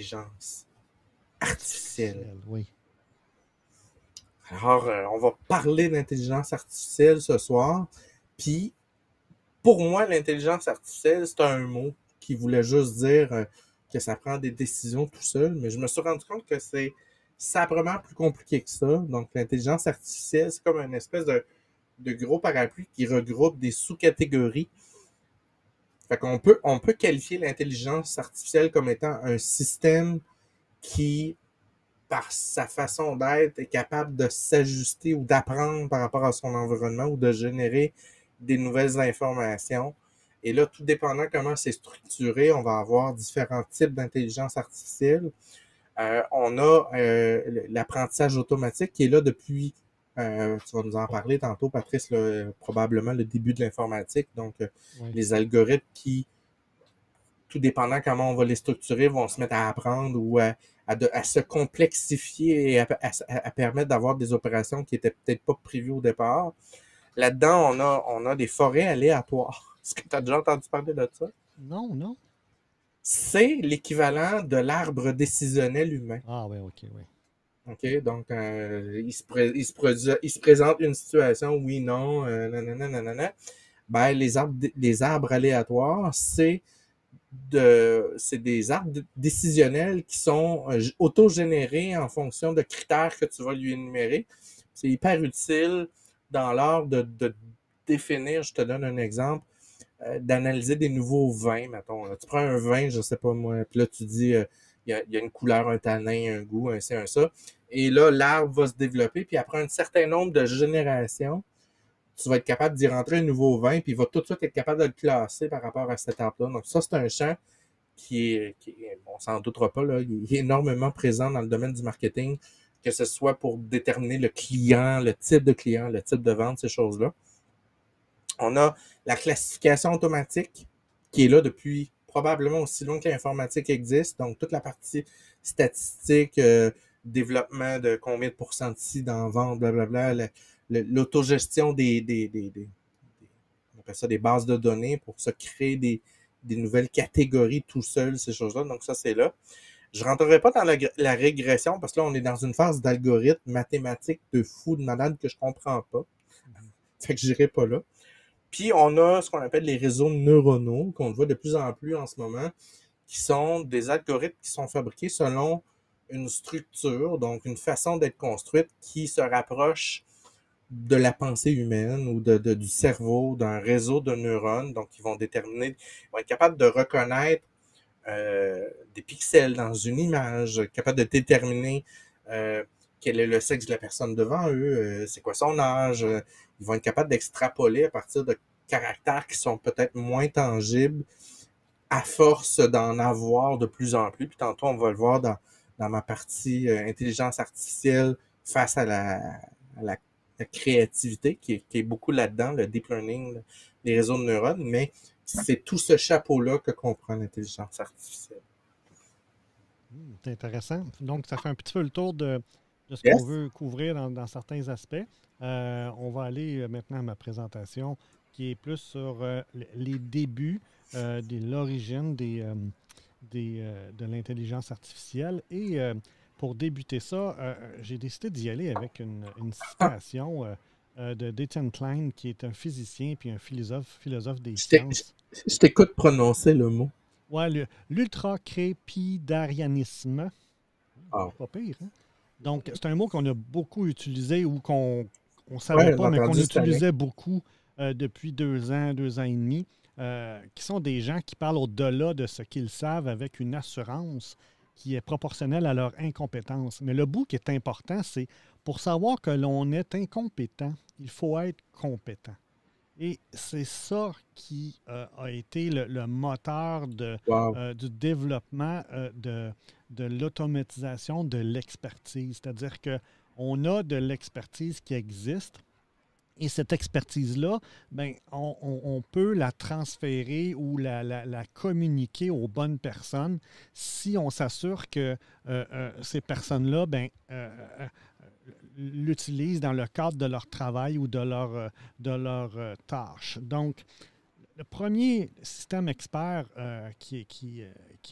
l'intelligence artificielle. Oui. Alors, on va parler d'intelligence artificielle ce soir. Puis, pour moi, l'intelligence artificielle, c'est un mot qui voulait juste dire que ça prend des décisions tout seul. Mais je me suis rendu compte que c'est sabrement plus compliqué que ça. Donc, l'intelligence artificielle, c'est comme une espèce de gros parapluie qui regroupe des sous-catégories. Fait on peut qualifier l'intelligence artificielle comme étant un système qui, par sa façon d'être, est capable de s'ajuster ou d'apprendre par rapport à son environnement ou de générer des nouvelles informations. Et là, tout dépendant comment c'est structuré, on va avoir différents types d'intelligence artificielle. On a l'apprentissage automatique qui est là depuis, tu vas nous en parler tantôt, Patrice, là, probablement le début de l'informatique. Donc, Oui. les algorithmes qui, tout dépendant comment on va les structurer, vont se mettre à apprendre ou à se complexifier et à permettre d'avoir des opérations qui étaient peut-être pas prévues au départ. Là-dedans, on a des forêts aléatoires. Est-ce que tu as déjà entendu parler de ça? Non, non. C'est l'équivalent de l'arbre décisionnel humain. Ah oui, OK, oui. OK? Donc, il se présente une situation, oui, non, nanana, nanana. Ben, les arbres aléatoires, c'est des arbres décisionnels qui sont autogénérés en fonction de critères que tu vas lui énumérer. C'est hyper utile dans l'art de définir, je te donne un exemple, d'analyser des nouveaux vins, mettons. Là. Tu prends un vin, je sais pas moi, puis là tu dis, il y a une couleur, un tanin, un goût, un ci, un ça. Et là, l'arbre va se développer, puis après un certain nombre de générations, tu vas être capable d'y rentrer un nouveau vin, puis il va tout de suite être capable de le classer par rapport à cet arbre-là. Donc ça, c'est un champ on s'en doutera pas, là, il est énormément présent dans le domaine du marketing, que ce soit pour déterminer le client, le type de vente, ces choses-là. On a la classification automatique qui est là depuis probablement aussi longtemps que l'informatique existe. Donc, toute la partie statistique, développement de combien de pourcents de ci dans vente, blablabla, l'autogestion on appelle ça des bases de données pour se créer des nouvelles catégories tout seul, ces choses-là. Donc, ça, c'est là. Je ne rentrerai pas dans la régression parce que là, on est dans une phase d'algorithme mathématique de fou, de malade que je comprends pas. Fait que je n'irai pas là. Puis, on a ce qu'on appelle les réseaux neuronaux, qu'on voit de plus en plus en ce moment, qui sont des algorithmes qui sont fabriqués selon une structure, donc une façon d'être construite qui se rapproche de la pensée humaine ou du cerveau, d'un réseau de neurones. Donc, ils vont être capables de reconnaître des pixels dans une image, capables de déterminer quel est le sexe de la personne devant eux, c'est quoi son âge. Ils vont être capables d'extrapoler à partir de caractères qui sont peut-être moins tangibles à force d'en avoir de plus en plus. Puis tantôt, on va le voir dans ma partie intelligence artificielle face à la créativité qui est beaucoup là-dedans, le deep learning, les réseaux de neurones, mais c'est tout ce chapeau-là que comprend l'intelligence artificielle. C'est intéressant. Donc, ça fait un petit peu le tour de ce qu'on Yes? veut couvrir dans certains aspects. On va aller maintenant à ma présentation qui est plus sur les débuts de l'origine de l'intelligence artificielle. Et pour débuter ça, j'ai décidé d'y aller avec une Ah, citation de Dayton Klein, qui est un physicien puis un philosophe des je sciences. t'écoute prononcer le mot. Ouais, l'ultracrépidarianisme. Ah. Pas pire, hein? Donc, c'est un mot qu'on a beaucoup utilisé ou qu'on ne savait Ouais, j'ai pas, mais qu'on entendu cette année. utilisait beaucoup depuis 2 ans et demi, qui sont des gens qui parlent au-delà de ce qu'ils savent avec une assurance qui est proportionnelle à leur incompétence. Mais le bout qui est important, c'est pour savoir que l'on est incompétent, il faut être compétent. Et c'est ça qui a été le moteur Wow. du développement de l'automatisation de l'expertise. C'est-à-dire qu'on a de l'expertise qui existe et cette expertise-là, ben, on peut la transférer ou la communiquer aux bonnes personnes si on s'assure que ces personnes-là l'utilisent dans le cadre de leur travail ou de leur tâche. Donc, Le premier système expert qui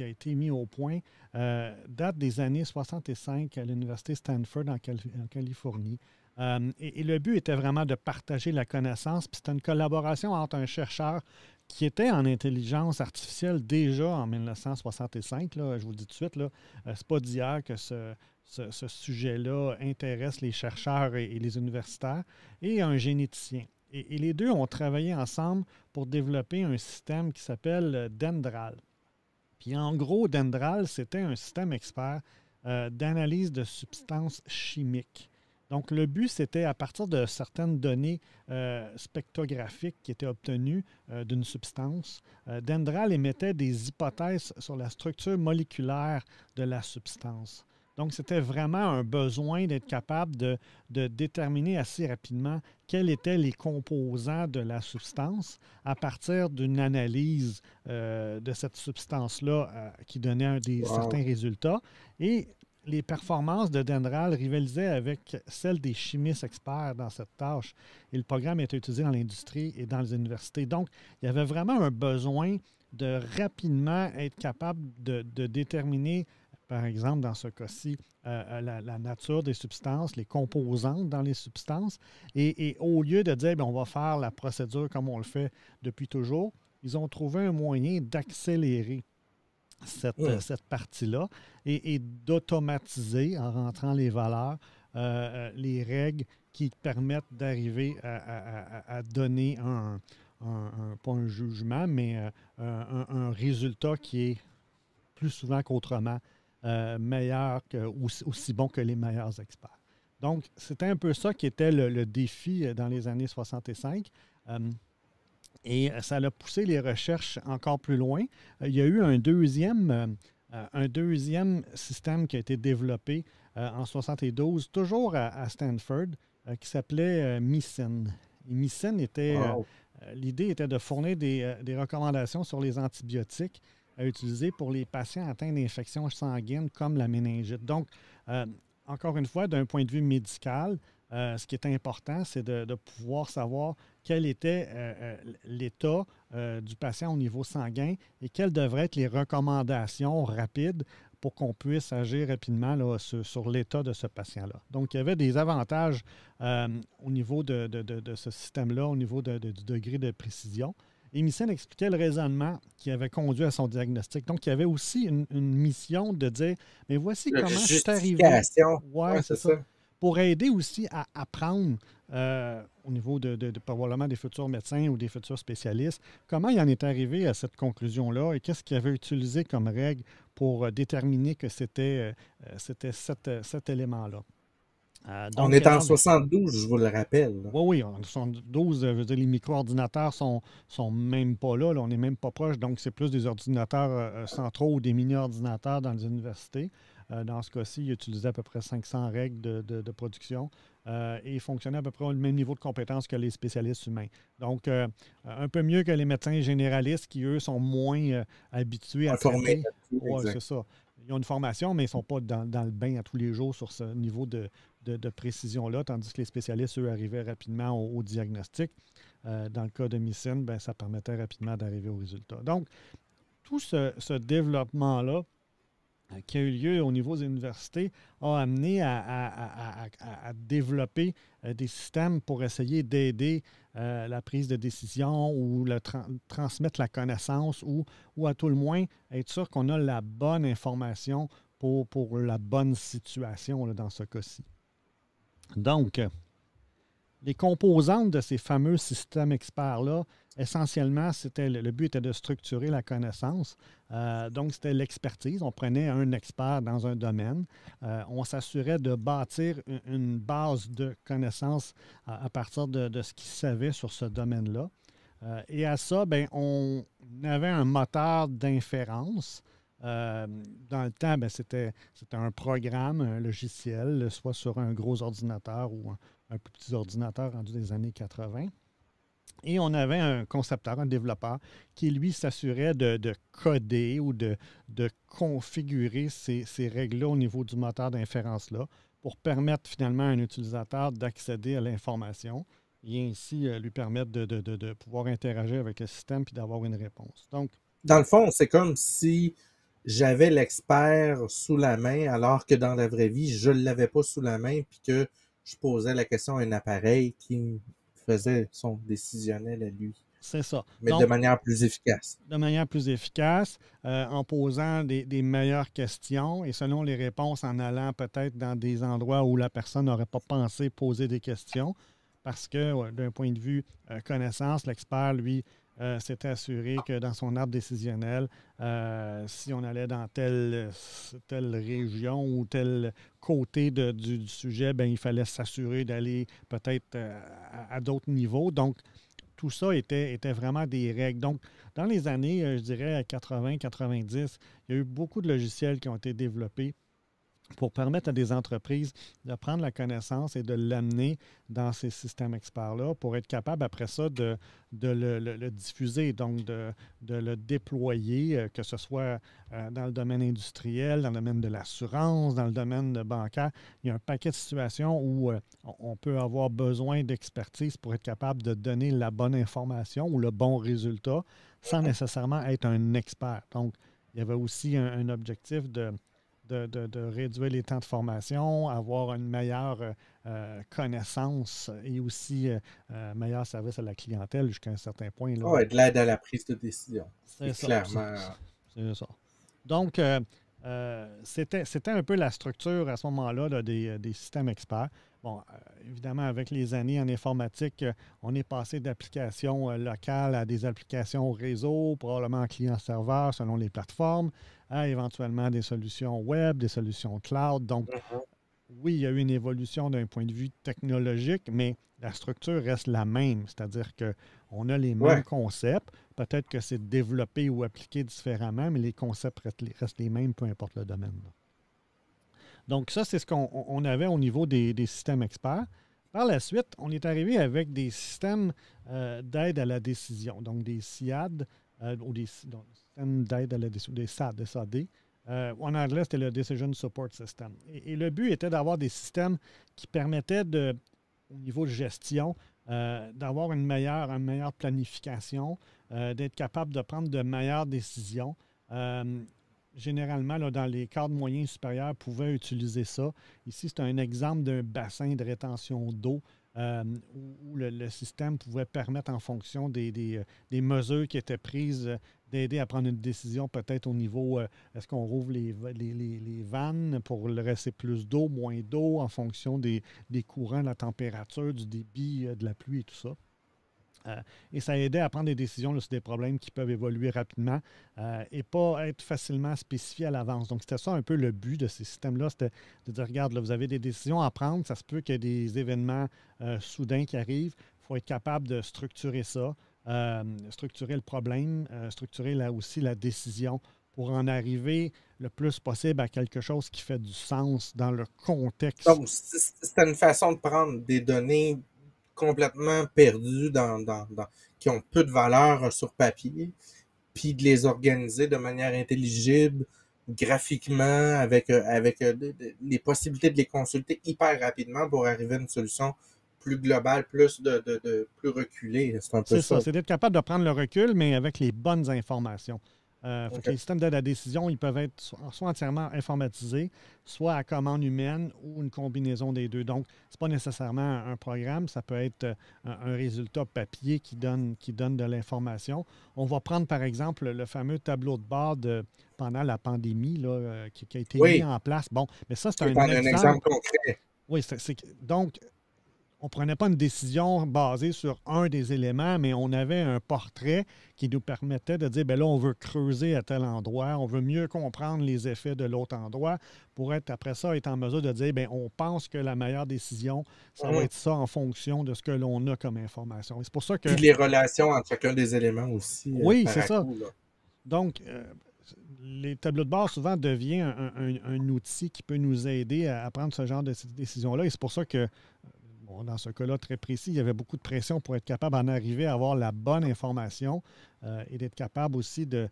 a été mis au point date des années 65 à l'Université Stanford en Californie. Et le but était vraiment de partager la connaissance. Puis c'était une collaboration entre un chercheur qui était en intelligence artificielle déjà en 1965. Là, je vous le dis tout de suite, ce n'est pas d'hier que ce sujet-là intéresse les chercheurs et les universitaires, et un généticien. Et les deux ont travaillé ensemble pour développer un système qui s'appelle Dendral. Puis en gros, Dendral, c'était un système expert d'analyse de substances chimiques. Donc le but, c'était à partir de certaines données spectrographiques qui étaient obtenues d'une substance, Dendral émettait des hypothèses sur la structure moléculaire de la substance. Donc, c'était vraiment un besoin d'être capable de déterminer assez rapidement quels étaient les composants de la substance à partir d'une analyse de cette substance-là qui donnait certains résultats. Et les performances de Dendral rivalisaient avec celles des chimistes experts dans cette tâche. Et le programme était utilisé dans l'industrie et dans les universités. Donc, il y avait vraiment un besoin de rapidement être capable de déterminer, par exemple, dans ce cas-ci, la nature des substances, les composantes dans les substances. Et au lieu de dire, bien, on va faire la procédure comme on le fait depuis toujours, ils ont trouvé un moyen d'accélérer cette partie-là et d'automatiser, en rentrant les valeurs, les règles qui permettent d'arriver à donner pas un jugement, mais un résultat qui est plus souvent qu'autrement meilleur, aussi bon que les meilleurs experts. Donc, c'était un peu ça qui était le défi dans les années 65. Et ça a poussé les recherches encore plus loin. Il y a eu un deuxième système qui a été développé en 72, toujours à Stanford, qui s'appelait MICIN. Et MICIN était... l'idée était de fournir des recommandations sur les antibiotiques à utiliser pour les patients atteints d'infections sanguines comme la méningite. Donc, encore une fois, d'un point de vue médical, ce qui est important, c'est de pouvoir savoir quel était l'état du patient au niveau sanguin et quelles devraient être les recommandations rapides pour qu'on puisse agir rapidement là, sur l'état de ce patient-là. Donc, il y avait des avantages au niveau de ce système-là, au niveau du degré de précision. Et MICIN expliquait le raisonnement qui avait conduit à son diagnostic. Donc, il y avait aussi une mission de dire, mais voici comment c'est arrivé. Ouais, c'est ça. Pour aider aussi à apprendre au niveau de probablement des futurs médecins ou des futurs spécialistes, comment il en est arrivé à cette conclusion-là et qu'est-ce qu'il avait utilisé comme règle pour déterminer que c'était cet élément-là. On est en 72, je vous le rappelle. Oui, en 72, je veux dire, les micro-ordinateurs sont même pas là, on n'est même pas proche, donc c'est plus des ordinateurs centraux ou des mini-ordinateurs dans les universités. Dans ce cas-ci, il utilisait à peu près 500 règles de production et il fonctionnait à peu près au même niveau de compétence que les spécialistes humains. Donc, un peu mieux que les médecins généralistes qui, eux, sont moins habitués à traiter. Oui, c'est ça. Ils ont une formation, mais ils ne sont pas dans le bain à tous les jours sur ce niveau de précision-là, tandis que les spécialistes, eux, arrivaient rapidement au diagnostic. Dans le cas de MICIN, ben, ça permettait rapidement d'arriver au résultat. Donc, tout ce développement-là qui a eu lieu au niveau des universités a amené à développer des systèmes pour essayer d'aider la prise de décision ou transmettre la connaissance ou à tout le moins être sûr qu'on a la bonne information pour la bonne situation là, dans ce cas-ci. Donc, les composantes de ces fameux systèmes experts-là, essentiellement, le but était de structurer la connaissance. Donc, c'était l'expertise. On prenait un expert dans un domaine. On s'assurait de bâtir une base de connaissances à partir de ce qu'il savait sur ce domaine-là. Et à ça, bien, on avait un moteur d'inférence. Dans le temps, bien, c'était un programme, un logiciel, soit sur un gros ordinateur ou un plus petit ordinateur rendu des années 80. Et on avait un concepteur, un développeur, qui, lui, s'assurait de coder ou de configurer ces règles-là au niveau du moteur d'inférence-là pour permettre finalement à un utilisateur d'accéder à l'information et ainsi lui permettre de pouvoir interagir avec le système puis d'avoir une réponse. Donc, Dans le fond, c'est comme si j'avais l'expert sous la main, alors que dans la vraie vie, je ne l'avais pas sous la main, puis que je posais la question à un appareil qui faisait son décisionnel à lui, c'est ça. mais de Donc, manière plus efficace. de manière plus efficace, en posant des meilleures questions et selon les réponses, en allant peut-être dans des endroits où la personne n'aurait pas pensé poser des questions, parce que d'un point de vue connaissance, l'expert, lui, s'était assuré que dans son arbre décisionnel, si on allait dans telle région ou tel côté du sujet, ben, il fallait s'assurer d'aller peut-être à d'autres niveaux. Donc, tout ça était vraiment des règles. Donc, dans les années, je dirais 80-90, il y a eu beaucoup de logiciels qui ont été développés pour permettre à des entreprises de prendre la connaissance et de l'amener dans ces systèmes experts-là pour être capable après ça de le diffuser, donc de le déployer, que ce soit dans le domaine industriel, dans le domaine de l'assurance, dans le domaine bancaire. Il y a un paquet de situations où on peut avoir besoin d'expertise pour être capable de donner la bonne information ou le bon résultat sans nécessairement être un expert. Donc, il y avait aussi un objectif de réduire les temps de formation, avoir une meilleure connaissance et aussi meilleur service à la clientèle jusqu'à un certain point. Là. Ouais, de l'aide à la prise de décision. C'est C'est ça. clairement. C'est ça. Donc, c'était un peu la structure à ce moment-là là, des systèmes experts. Bon, évidemment, avec les années en informatique, on est passé d'applications locales à des applications réseau, probablement client-serveur selon les plateformes, à éventuellement des solutions web, des solutions cloud. Donc, Mhm. oui, il y a eu une évolution d'un point de vue technologique, mais la structure reste la même, c'est-à-dire qu'on a les mêmes Ouais. concepts. Peut-être que c'est développé ou appliqué différemment, mais les concepts restent les mêmes, peu importe le domaine. Là. Donc, ça, c'est ce qu'on avait au niveau des systèmes experts. Par la suite, on est arrivé avec des systèmes d'aide à la décision, donc des SIAD, ou des systèmes d'aide à la décision, des SAD, SAD. En anglais, c'était le Decision Support System. Et le but était d'avoir des systèmes qui permettaient, au niveau de gestion, d'avoir une meilleure planification, d'être capable de prendre de meilleures décisions. Généralement, là, dans les cadres moyens supérieurs, pouvaient utiliser ça. Ici, c'est un exemple d'un bassin de rétention d'eau où le système pouvait permettre, en fonction des mesures qui étaient prises, d'aider à prendre une décision peut-être au niveau, est-ce qu'on rouvre les vannes pour laisser plus d'eau, moins d'eau, en fonction des courants, de la température, du débit, de la pluie et tout ça. Et ça aidait à prendre des décisions là, sur des problèmes qui peuvent évoluer rapidement et pas être facilement spécifiés à l'avance. Donc, c'était ça un peu le but de ces systèmes-là, c'était de dire, regarde, là, vous avez des décisions à prendre, ça se peut qu'il y ait des événements soudains qui arrivent, il faut être capable de structurer ça, structurer le problème, structurer là aussi la décision pour en arriver le plus possible à quelque chose qui fait du sens dans le contexte. Donc, c'était une façon de prendre des données complètement perdues qui ont peu de valeur sur papier, puis de les organiser de manière intelligible, graphiquement, avec les possibilités de les consulter hyper rapidement pour arriver à une solution plus globale, plus reculée. C'est un peu C'est ça, ça. c'est d'être capable de prendre le recul, mais avec les bonnes informations. Fait que OK. les systèmes d'aide à la décision, ils peuvent être soit entièrement informatisés, soit à commande humaine ou une combinaison des deux. Donc, ce n'est pas nécessairement un programme, ça peut être un résultat papier qui donne de l'information. On va prendre, par exemple, le fameux tableau de bord pendant la pandémie là, qui a été mis Oui, en place. Bon, mais ça, c'est tu peux un prendre un exemple exemple. concret. Oui, donc, on ne prenait pas une décision basée sur un des éléments, mais on avait un portrait qui nous permettait de dire, bien là, on veut creuser à tel endroit, on veut mieux comprendre les effets de l'autre endroit pour être, après ça, être en mesure de dire, bien, on pense que la meilleure décision, ça va Mhm. être ça en fonction de ce que l'on a comme information. Et c'est pour ça Puis que, les relations entre chacun des éléments aussi, oui, par c'est à ça. coup, là. Donc, les tableaux de bord souvent deviennent un outil qui peut nous aider à prendre ce genre de décision-là. Et c'est pour ça que dans ce cas-là très précis, il y avait beaucoup de pression pour être capable d'en arriver à avoir la bonne information et d'être capable aussi de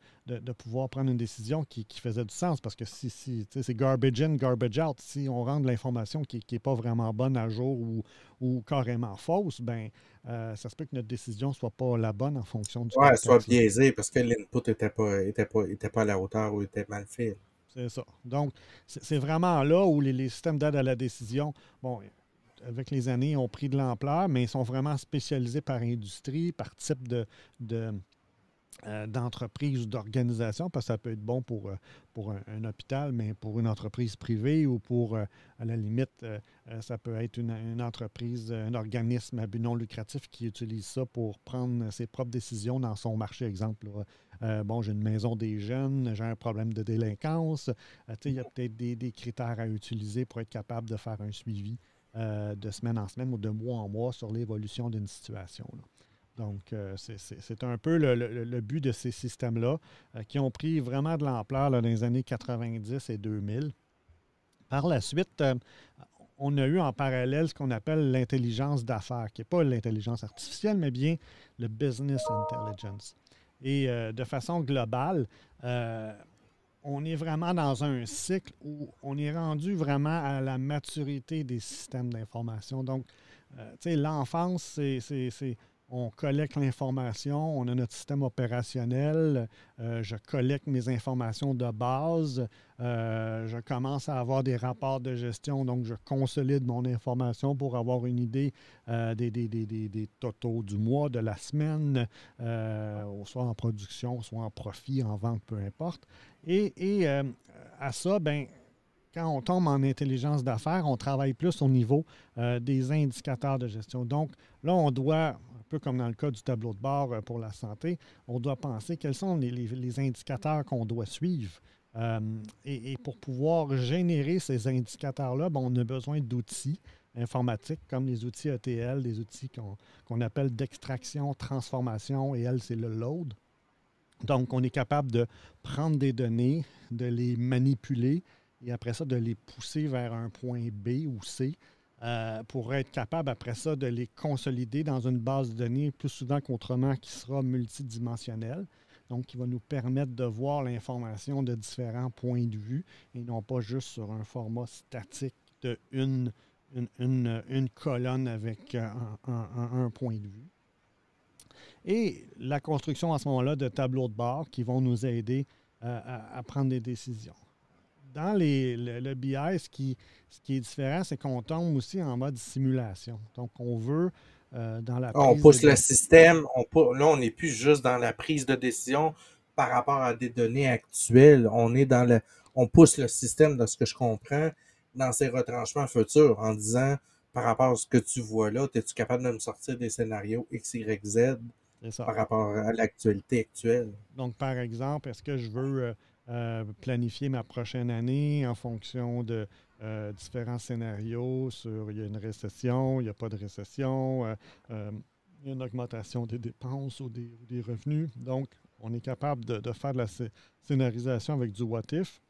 pouvoir prendre une décision qui faisait du sens. Parce que si c'est garbage in, garbage out, si on rend de l'information qui n'est pas vraiment bonne à jour ou carrément fausse, ben ça se peut que notre décision ne soit pas la bonne en fonction du Ouais, soit contexte. biaisé parce que l'input était pas à la hauteur ou était mal fait. C'est ça. Donc, c'est vraiment là où les systèmes d'aide à la décision, bon, avec les années, ont pris de l'ampleur, mais ils sont vraiment spécialisés par industrie, par type d'entreprise ou d'organisation, parce que ça peut être bon pour un hôpital, mais pour une entreprise privée ou pour, à la limite, ça peut être une entreprise, un organisme à but non lucratif qui utilise ça pour prendre ses propres décisions dans son marché. Exemple, bon, j'ai une maison des jeunes, j'ai un problème de délinquance. Il y a peut-être des critères à utiliser pour être capable de faire un suivi de semaine en semaine ou de mois en mois sur l'évolution d'une situation, là. Donc, c'est un peu le but de ces systèmes-là qui ont pris vraiment de l'ampleur dans les années 90 et 2000. Par la suite, on a eu en parallèle ce qu'on appelle l'intelligence d'affaires, qui n'est pas l'intelligence artificielle, mais bien le business intelligence. Et de façon globale, on est vraiment dans un cycle où on est rendu vraiment à la maturité des systèmes d'information. Donc, tu sais, l'enfance, on collecte l'information, on a notre système opérationnel, je collecte mes informations de base, je commence à avoir des rapports de gestion, donc je consolide mon information pour avoir une idée des totaux du mois, de la semaine, soit en production, soit en profit, en vente, peu importe. Et à ça, ben, quand on tombe en intelligence d'affaires, on travaille plus au niveau des indicateurs de gestion. Donc, là, on doit, un peu comme dans le cas du tableau de bord pour la santé, on doit penser quels sont les indicateurs qu'on doit suivre. Et pour pouvoir générer ces indicateurs-là, ben, on a besoin d'outils informatiques comme les outils ETL, des outils qu'on appelle d'extraction, transformation, et L, c'est le load. Donc, on est capable de prendre des données, de les manipuler et après ça, de les pousser vers un point B ou C pour être capable, après ça, de les consolider dans une base de données plus souvent qu'autrement qui sera multidimensionnelle. Donc, qui va nous permettre de voir l'information de différents points de vue et non pas juste sur un format statique de une colonne avec un point de vue. Et la construction à ce moment-là de tableaux de bord qui vont nous aider à prendre des décisions. Dans le BI, ce qui est différent, c'est qu'on tombe aussi en mode simulation. Donc, on veut, dans la On prise de pousse le décision. système, là, on n'est plus juste dans la prise de décision par rapport à des données actuelles. On pousse le système, de ce que je comprends, dans ses retranchements futurs en disant, par rapport à ce que tu vois là, es-tu capable de me sortir des scénarios X, Y, Z C'est ça. par rapport à l'actualité actuelle? Donc, par exemple, est-ce que je veux planifier ma prochaine année en fonction de différents scénarios sur il y a une récession, il n'y a pas de récession, il y a une augmentation des dépenses ou des revenus. Donc, on est capable de faire de la scénarisation avec du what if,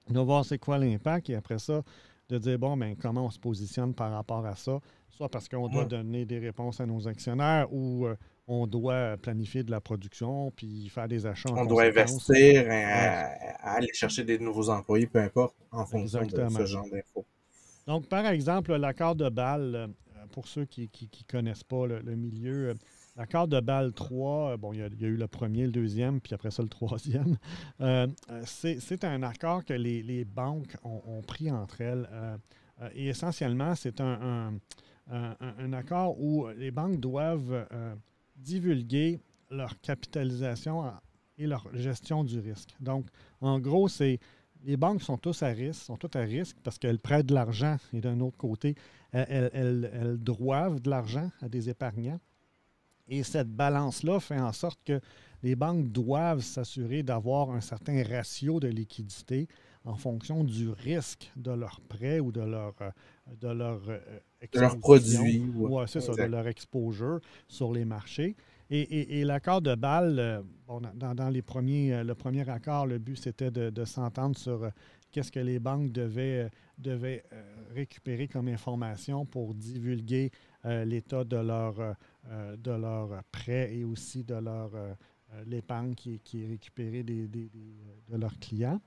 de voir c'est quoi l'impact et après ça, de dire, bon, ben comment on se positionne par rapport à ça, soit parce qu'on doit donner des réponses à nos actionnaires ou on doit planifier de la production puis faire des achats en On doit conséquence. investir Ouais, à aller chercher des nouveaux employés, peu importe, en fonction de ce exactement. genre d'infos. Donc, par exemple, l'accord de Bâle, pour ceux qui ne connaissent pas le milieu, l'accord de Bâle 3, bon, il y a eu le premier, le deuxième, puis après ça, le troisième. C'est un accord que les banques ont pris entre elles. Et essentiellement, c'est un accord où les banques doivent divulguer leur capitalisation et leur gestion du risque. Donc, en gros, les banques sont toutes à risque parce qu'elles prêtent de l'argent et d'un autre côté, elles doivent de l'argent à des épargnants. Et cette balance-là fait en sorte que les banques doivent s'assurer d'avoir un certain ratio de liquidité en fonction du risque de leur prêt ou de leur De leurs exposition. produits. Ouais. Ouais, c'est ça, de leur exposure sur les marchés. Et l'accord de Bâle, bon, dans le premier accord, le but, c'était de s'entendre sur qu'est-ce que les banques devaient devaient récupérer comme information pour divulguer l'état de leur prêt et aussi de l'épargne qui est récupérée de leurs clients.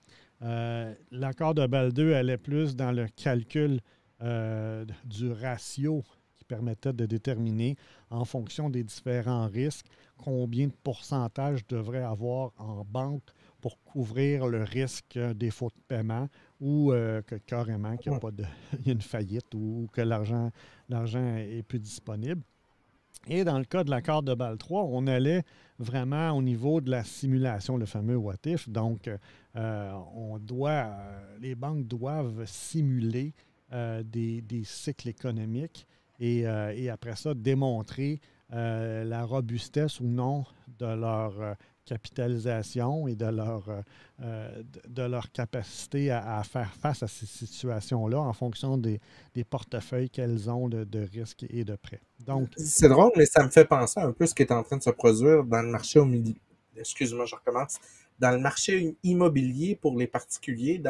L'accord de Bâle 2 allait plus dans le calcul du ratio qui permettait de déterminer, en fonction des différents risques, combien de pourcentage devrait avoir en banque pour couvrir le risque des faux de paiement ou que carrément qu'il y a pas il y a une faillite ou que l'argent est plus disponible. Et dans le cas de l'accord de Bâle 3, on allait vraiment au niveau de la simulation, le fameux what if. Donc, les banques doivent simuler des cycles économiques et après ça, démontrer la robustesse ou non de leur capitalisation et de leur capacité à faire face à ces situations-là en fonction des portefeuilles qu'elles ont de risques et de prêts. Donc, c'est drôle, mais ça me fait penser un peu à ce qui est en train de se produire dans le marché excuse-moi, je recommence. Dans le marché immobilier pour les particuliers,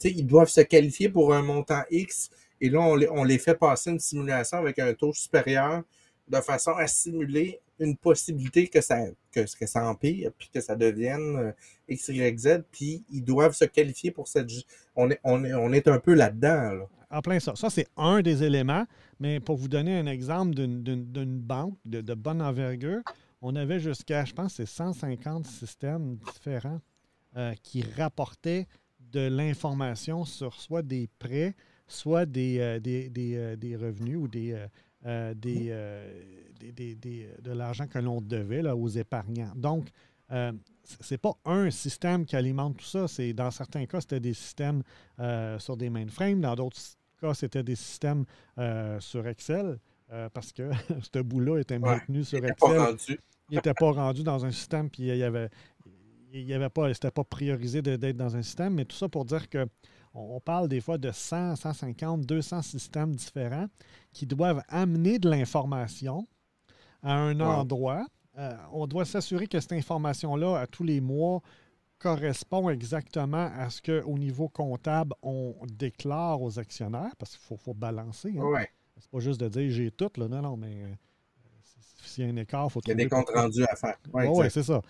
ils doivent se qualifier pour un montant X et là, on les fait passer une simulation avec un taux supérieur de façon à simuler une possibilité que ça empire, puis que ça devienne X, Y, Z, puis ils doivent se qualifier pour cette... On est un peu là-dedans. Là. En plein ça. Ça, c'est un des éléments, mais pour vous donner un exemple d'une banque de bonne envergure, on avait jusqu'à, je pense, c'est 150 systèmes différents qui rapportaient de l'information sur soit des prêts, soit des revenus ou de l'argent que l'on devait là, aux épargnants. Donc, ce n'est pas un système qui alimente tout ça. Dans certains cas, c'était des systèmes sur des mainframes. Dans d'autres cas, c'était des systèmes sur Excel parce que ce bout-là était maintenu sur Excel. Il n'était pas rendu dans un système, puis c'était pas priorisé d'être dans un système. Mais tout ça pour dire que on parle des fois de 100, 150, 200 systèmes différents qui doivent amener de l'information à un endroit. On doit s'assurer que cette information-là, à tous les mois, correspond exactement à ce qu'au niveau comptable, on déclare aux actionnaires, parce qu'il faut balancer. Hein? Ouais. C'est pas juste de dire j'ai tout. Là. Non, mais s'il y a un écart, il faut trouver... Il y a des comptes rendus à faire. Oui, c'est ça.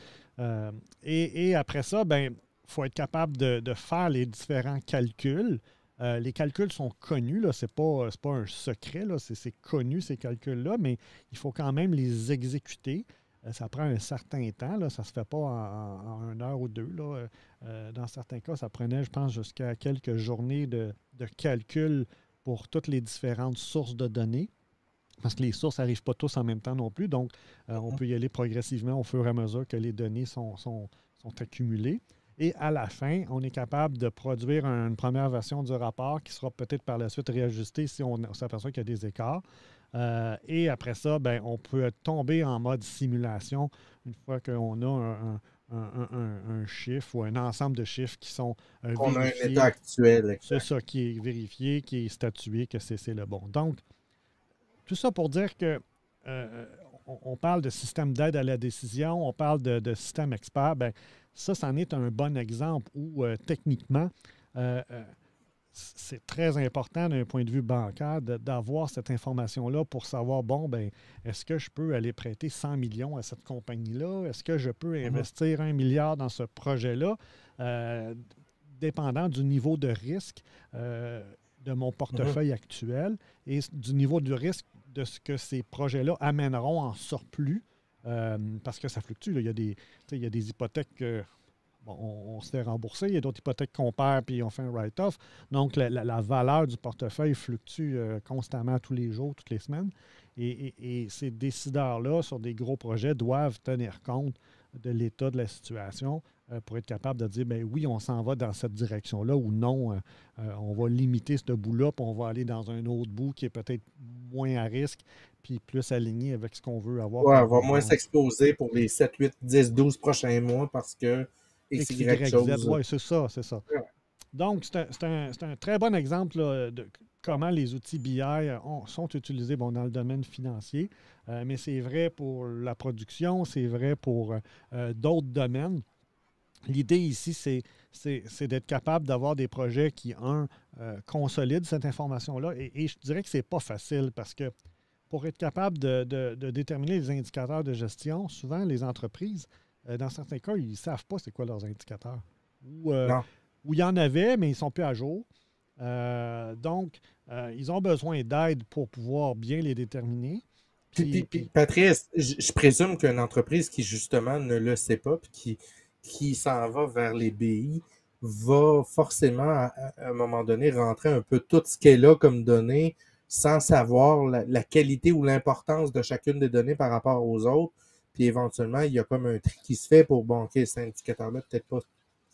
Et après ça, il faut être capable de faire les différents calculs. Les calculs sont connus, ce n'est pas un secret, c'est connu ces calculs-là, mais il faut quand même les exécuter. Ça prend un certain temps, là, ça ne se fait pas en 1 heure ou 2. Là. Dans certains cas, ça prenait, je pense, jusqu'à quelques journées de calcul pour toutes les différentes sources de données. Parce que les sources n'arrivent pas tous en même temps non plus. Donc, on peut y aller progressivement au fur et à mesure que les données sont accumulées. Et à la fin, on est capable de produire une première version du rapport qui sera peut-être par la suite réajustée si on s'aperçoit qu'il y a des écarts. Et après ça, on peut tomber en mode simulation une fois qu'on a un chiffre ou un ensemble de chiffres qui sont vérifiés. On a un état actuel. C'est ça, qui est vérifié, qui est statué, que c'est le bon. Donc, tout ça pour dire que on parle de système d'aide à la décision, on parle de système expert. Ça, c'en est un bon exemple où, techniquement, c'est très important d'un point de vue bancaire d'avoir cette information-là pour savoir, est-ce que je peux aller prêter 100 millions à cette compagnie-là? Est-ce que je peux investir 1 milliard dans ce projet-là? Dépendant du niveau de risque de mon portefeuille actuel et du niveau de risque de ce que ces projets-là amèneront en surplus, parce que ça fluctue. Là. Il y a des hypothèques on se fait rembourser, il y a d'autres hypothèques qu'on perd puis on fait un write-off. Donc, la valeur du portefeuille fluctue constamment tous les jours, toutes les semaines. Et ces décideurs-là, sur des gros projets, doivent tenir compte de l'état de la situation pour être capable de dire, oui, on s'en va dans cette direction-là ou non, on va limiter ce bout-là puis on va aller dans un autre bout qui est peut-être moins à risque puis plus aligné avec ce qu'on veut avoir. Oui, on va moins s'exposer pour les 7, 8, 10, 12 prochains mois parce que X, Y, Z. Oui, c'est ça. Ouais. Donc, c'est un très bon exemple là, de comment les outils BI sont utilisés dans le domaine financier, mais c'est vrai pour la production, c'est vrai pour d'autres domaines. l'idée ici, c'est d'être capable d'avoir des projets qui, consolident cette information-là. Et je dirais que c'est pas facile parce que pour être capable de déterminer les indicateurs de gestion, souvent les entreprises, dans certains cas, ils ne savent pas c'est quoi leurs indicateurs. Non. Ou il y en avait, mais ils ne sont plus à jour. Donc, ils ont besoin d'aide pour pouvoir bien les déterminer. Puis, Patrice, je présume qu'une entreprise qui justement ne le sait pas, puis qui s'en va vers les BI, va forcément, à un moment donné, rentrer un peu tout ce qu'elle a comme données sans savoir la qualité ou l'importance de chacune des données par rapport aux autres. Puis éventuellement, il y a comme un tri qui se fait pour, bon, OK, cet indicateur-là, peut-être pas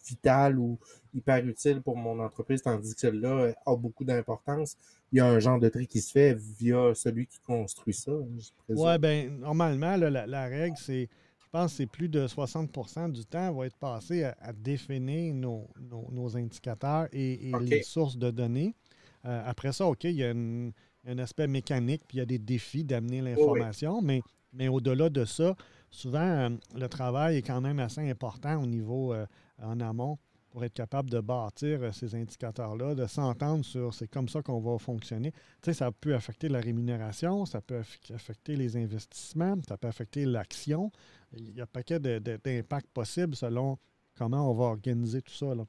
vital ou hyper utile pour mon entreprise, tandis que celui-là a beaucoup d'importance. Il y a un genre de tri qui se fait via celui qui construit ça, je ouais, présume. bien, normalement, là, la règle, je pense que c'est plus de 60 du temps va être passé à définir nos indicateurs et les OK. sources de données. Après ça, OK, il y a un aspect mécanique, puis il y a des défis d'amener Oui, oui. l'information, mais au-delà de ça, souvent, le travail est quand même assez important au niveau en amont pour être capable de bâtir ces indicateurs-là, de s'entendre sur c'est comme ça qu'on va fonctionner. Tu sais, ça peut affecter la rémunération, ça peut affecter les investissements, ça peut affecter l'action. Il y a un paquet d'impacts possibles selon comment on va organiser tout ça, là.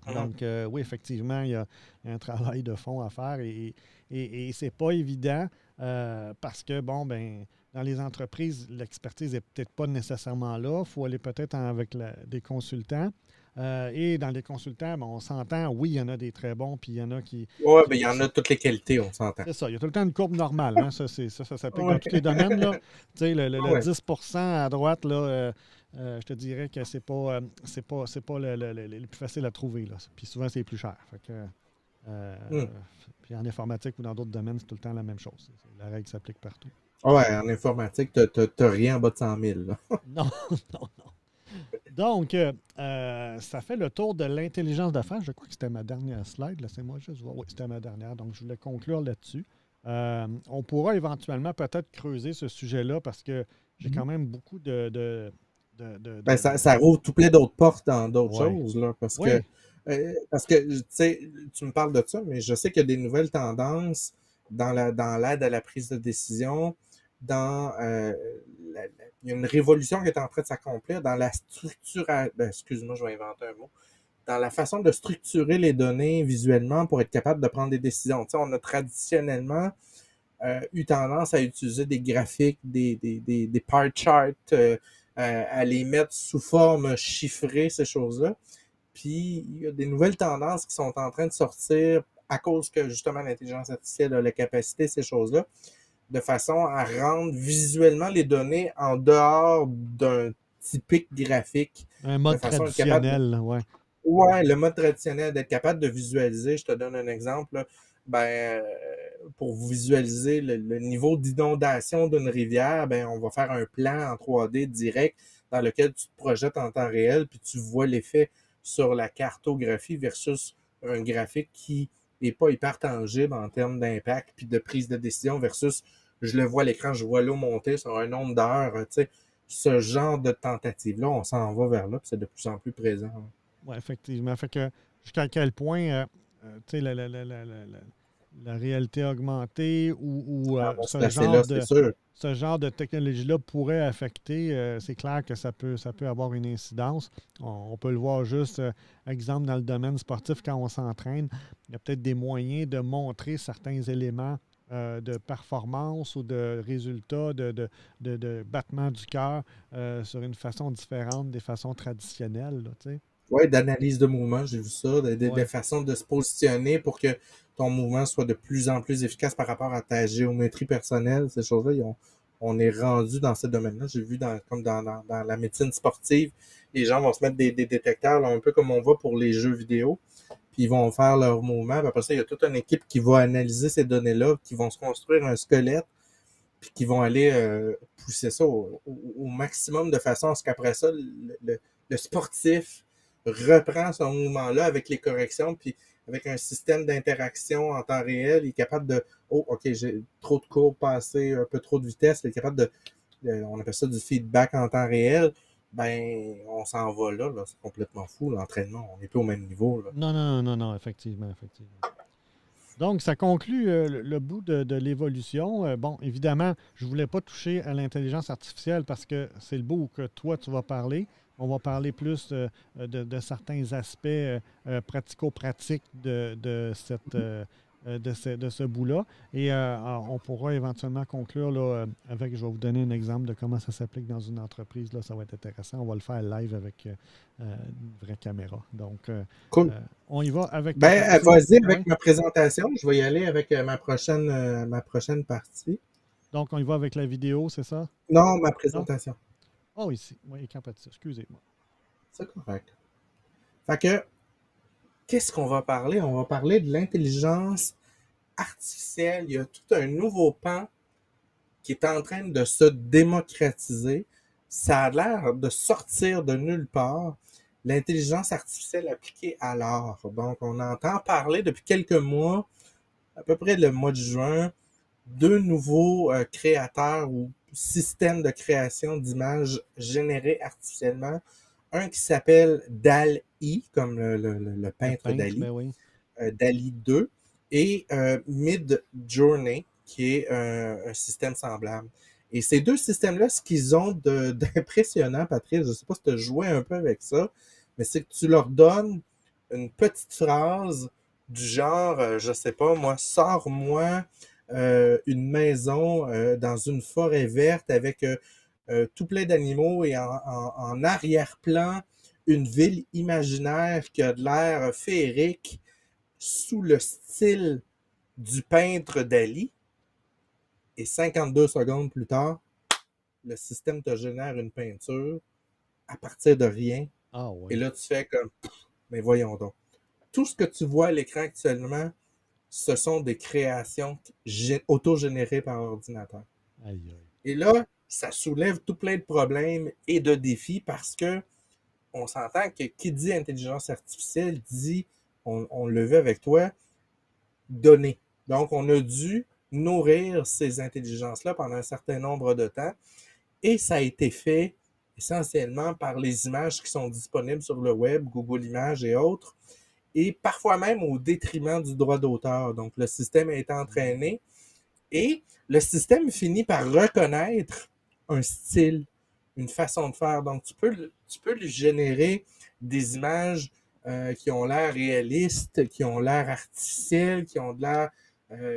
Mhm. Donc, oui, effectivement, il y a un travail de fond à faire et c'est pas évident parce que, bon, ben dans les entreprises, l'expertise n'est peut-être pas nécessairement là. Il faut aller peut-être avec des consultants. Et dans les consultants, ben, on s'entend, oui, il y en a des très bons, puis il y en a Ouais, ben il y en a toutes les qualités, on s'entend. c'est ça. Il y a tout le temps une courbe normale. Hein? Ça s'applique dans Ouais, tous les domaines. Là. Tu sais, le ouais. 10 à droite, là, je te dirais que c'est pas le plus facile à trouver. Là. Puis souvent, c'est plus cher. Fait que, euh, Hmm. puis en informatique ou dans d'autres domaines, c'est tout le temps la même chose. La règle s'applique partout. Ouais, en informatique, t'as rien en bas de 100 000, là. Non, non, non. Donc, ça fait le tour de l'intelligence d'affaires. Je crois que c'était ma dernière slide. Laissez-moi juste voir. Oui, c'était ma dernière. Donc, je voulais conclure là-dessus. On pourra éventuellement peut-être creuser ce sujet-là parce que j'ai Mhm. quand même beaucoup Ben, ça rouvre tout plein d'autres portes dans d'autres Ouais. choses, là, Oui. parce que, tu sais, tu me parles de ça, mais je sais qu'il y a des nouvelles tendances dans l'aide à la prise de décision, dans, il y a une révolution qui est en train de s'accomplir dans la structure, excuse-moi, je vais inventer un mot, dans la façon de structurer les données visuellement pour être capable de prendre des décisions. Tu sais, on a traditionnellement eu tendance à utiliser des graphiques, des pie charts, à les mettre sous forme chiffrée, ces choses-là. Puis, il y a des nouvelles tendances qui sont en train de sortir à cause que, justement, l'intelligence artificielle a la capacité, ces choses-là, de façon à rendre visuellement les données en dehors d'un typique graphique, Un de mode façon à être capable de... traditionnel, ouais. Ouais, le mode traditionnel, d'être capable de visualiser, je te donne un exemple, là, ben, pour vous visualiser le niveau d'inondation d'une rivière, ben, on va faire un plan en 3D direct dans lequel tu te projettes en temps réel, puis tu vois l'effet sur la cartographie versus un graphique qui n'est pas hyper tangible en termes d'impact puis de prise de décision versus je le vois à l'écran, je vois l'eau monter sur un nombre d'heures, tu sais, ce genre de tentative-là, on s'en va vers là, puis c'est de plus en plus présent. Oui, effectivement. Fait que jusqu'à quel point tu sais, la réalité augmentée ou Ça va se placer là, c'est sûr. ce genre de technologie-là pourrait affecter, c'est clair que ça peut avoir une incidence. On peut le voir juste, exemple, dans le domaine sportif, quand on s'entraîne, il y a peut-être des moyens de montrer certains éléments de performance ou de résultats, de battement du cœur sur une façon différente des façons traditionnelles. Là, tu sais. Ouais, d'analyse de mouvement, j'ai vu ça, de Ouais. façon de se positionner pour que ton mouvement soit de plus en plus efficace par rapport à ta géométrie personnelle, ces choses-là, on est rendu dans ce domaine-là. J'ai vu comme dans la médecine sportive, les gens vont se mettre des détecteurs, là, un peu comme on voit pour les jeux vidéo, puis ils vont faire leurs mouvements, puis après ça, il y a toute une équipe qui va analyser ces données-là, qui vont se construire un squelette, puis qui vont aller pousser ça au maximum de façon à ce qu'après ça, le sportif reprend son mouvement-là avec les corrections, puis avec un système d'interaction en temps réel, il est capable de, oh, OK, j'ai trop de courbe passé, un peu trop de vitesse, il est capable on appelle ça du feedback en temps réel, ben, on s'en va là. C'est complètement fou, l'entraînement. On n'est plus au même niveau, là. Non, non, non, non, effectivement, effectivement. Donc, ça conclut le bout de l'évolution. Bon, évidemment, je ne voulais pas toucher à l'intelligence artificielle parce que c'est le bout que toi, tu vas parler. On va parler plus de certains aspects pratico-pratiques de ce bout-là. Et alors, on pourra éventuellement conclure là, avec, je vais vous donner un exemple de comment ça s'applique dans une entreprise. Là, ça va être intéressant. On va le faire live avec une vraie caméra. Donc, Cool. on y va avec ta Ben, partie. vas-y Oui. avec ma présentation. Je vais y aller avec ma prochaine partie. Donc, on y va avec la vidéo, c'est ça? Non, ma Non? présentation. Oh, ici. Oui, écran pâtisseur. Excusez-moi. C'est correct. Fait que, qu'est-ce qu'on va parler? On va parler de l'intelligence artificielle. Il y a tout un nouveau pan qui est en train de se démocratiser. Ça a l'air de sortir de nulle part. L'intelligence artificielle appliquée à l'art. Donc, on entend parler depuis quelques mois, à peu près le mois de juin, deux nouveaux créateurs ou systèmes de création d'images générées artificiellement. Un qui s'appelle DALL-E, comme le Le peintre peintre, Dali, ben oui. DALL-E 2, et Midjourney, qui est un système semblable. Et ces deux systèmes-là, ce qu'ils ont d'impressionnant, Patrice, je ne sais pas si tu as joué un peu avec ça, mais c'est que tu leur donnes une petite phrase du genre, je ne sais pas, moi, sors-moi une maison dans une forêt verte avec tout plein d'animaux et en arrière-plan, une ville imaginaire qui a de l'air féerique sous le style du peintre Dali. Et 52 secondes plus tard, le système te génère une peinture à partir de rien. Ah Et oui. là, tu fais comme, mais voyons donc. Tout ce que tu vois à l'écran actuellement, ce sont des créations autogénérées par ordinateur. Aïe, aïe. Et là, ça soulève tout plein de problèmes et de défis parce que on s'entend que qui dit intelligence artificielle dit, on le veut avec toi, données. Donc, on a dû nourrir ces intelligences-là pendant un certain nombre de temps et ça a été fait essentiellement par les images qui sont disponibles sur le web, Google Images et autres, et parfois même au détriment du droit d'auteur. Donc, le système a été entraîné et le système finit par reconnaître un style, une façon de faire. Donc, tu peux lui générer des images qui ont l'air réalistes, qui ont l'air artificielles, qui ont de l'air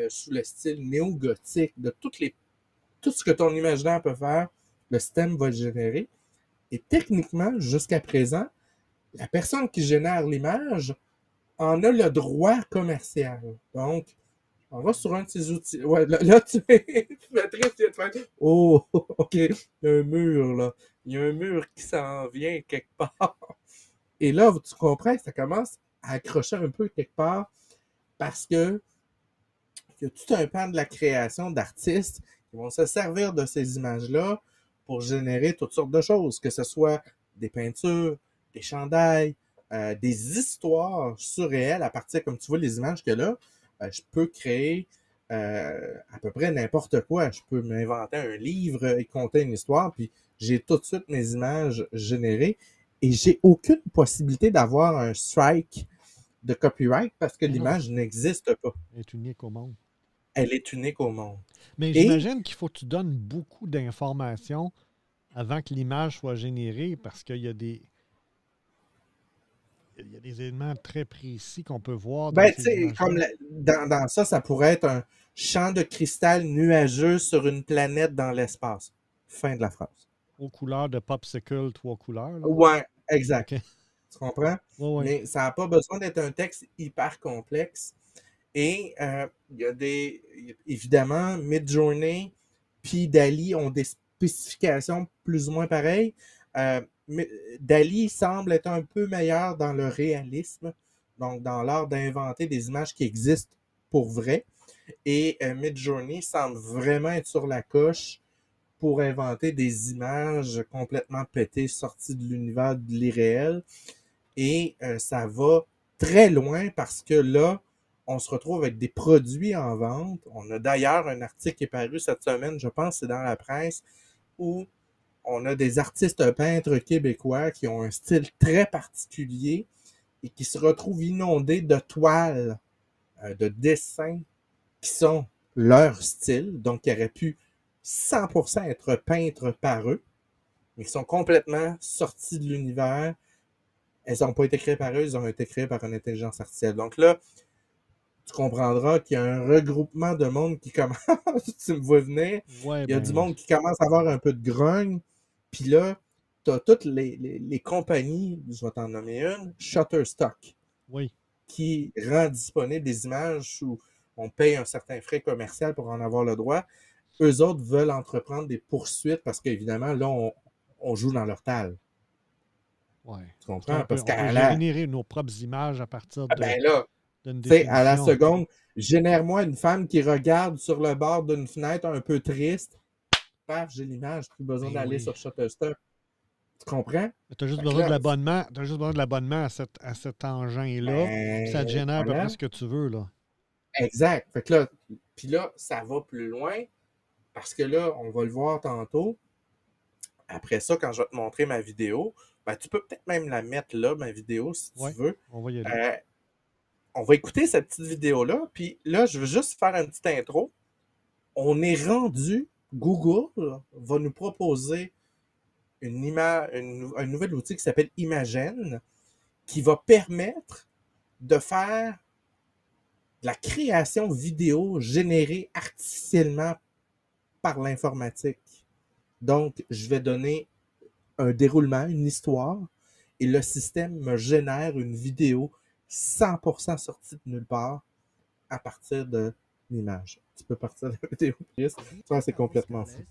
sous le style néo-gothique, de tout ce que ton imaginaire peut faire, le système va le générer. Et techniquement, jusqu'à présent, la personne qui génère l'image en a le droit commercial. Donc, on va sur un de ces outils. Ouais, là tu es Patrice, tu viens de faire. Oh, OK. Il y a un mur, là. Il y a un mur qui s'en vient quelque part. Et là, tu comprends que ça commence à accrocher un peu quelque part parce que il y a tout un pan de la création d'artistes qui vont se servir de ces images-là pour générer toutes sortes de choses, que ce soit des peintures, des chandails, des histoires surréelles à partir, comme tu vois, les images que là, je peux créer à peu près n'importe quoi. Je peux m'inventer un livre et conter une histoire, puis j'ai tout de suite mes images générées et j'ai aucune possibilité d'avoir un strike de copyright parce que Mais non, l'image n'existe pas. elle est unique au monde. Elle est unique au monde. Mais Et, j'imagine qu'il faut que tu donnes beaucoup d'informations avant que l'image soit générée parce il y a des éléments très précis qu'on peut voir dans ben, tu ces sais, comme images-là. dans ça, ça pourrait être un champ de cristal nuageux sur une planète dans l'espace. Fin de la phrase. Aux couleurs de popsicle, trois couleurs, là. Ouais, exact. OK. Tu comprends? Oui, oui. Mais ça n'a pas besoin d'être un texte hyper complexe. Et il y a évidemment, Midjourney puis Dali ont des spécifications plus ou moins pareilles. Euh, Dali semble être un peu meilleur dans le réalisme, donc dans l'art d'inventer des images qui existent pour vrai. Et Midjourney semble vraiment être sur la coche pour inventer des images complètement pétées, sorties de l'univers de l'irréel. Et ça va très loin parce que là, on se retrouve avec des produits en vente. On a d'ailleurs un article qui est paru cette semaine, je pense, c'est dans la presse, où on a des artistes peintres québécois qui ont un style très particulier et qui se retrouvent inondés de toiles, de dessins qui sont leur style, donc qui auraient pu 100% être peintres par eux, mais qui sont complètement sortis de l'univers. Elles n'ont pas été créées par eux, elles ont été créées par une intelligence artificielle. Donc là, tu comprendras qu'il y a un regroupement de monde qui commence, tu me vois venir, Ouais, il y a du ben, monde qui commence à avoir un peu de grogne, puis là, tu as toutes les compagnies, je vais t'en nommer une, Shutterstock, oui. qui rend disponible des images où on paye un certain frais commercial pour en avoir le droit. Eux autres veulent entreprendre des poursuites parce qu'évidemment, là, on joue dans leur tal. Ouais. Tu Parce qu'on comprends? peut, Parce on peut qu'à la, générer nos propres images à partir ben là, d'une tu sais, à la définition. seconde, génère-moi une femme qui regarde sur le bord d'une fenêtre un peu triste. Paf, j'ai l'image, plus besoin Ben d'aller oui. sur Shutterstock. Tu comprends? Tu as juste Fait que besoin de là, l'abonnement. Tu juste besoin de l'abonnement à cet engin-là. Puis ça te ben, génère à peu près voilà. ce que tu veux, là. Exact. Fait que là, puis là, ça va plus loin parce que là, on va le voir tantôt. Après ça, quand je vais te montrer ma vidéo, ben, tu peux peut-être même la mettre là, ma vidéo, si tu Ouais, veux. on va y aller. Euh, on va écouter cette petite vidéo-là, puis là, je veux juste faire une petite intro. On est rendu, Google va nous proposer un nouvel outil qui s'appelle Imagen, qui va permettre de faire de la création vidéo générée artificiellement par l'informatique. Donc, je vais donner un déroulement, une histoire, et le système me génère une vidéo 100% sortie de nulle part à partir de l'image. Tu peux partir de la vidéo, Chris. Ça, c'est complètement fou.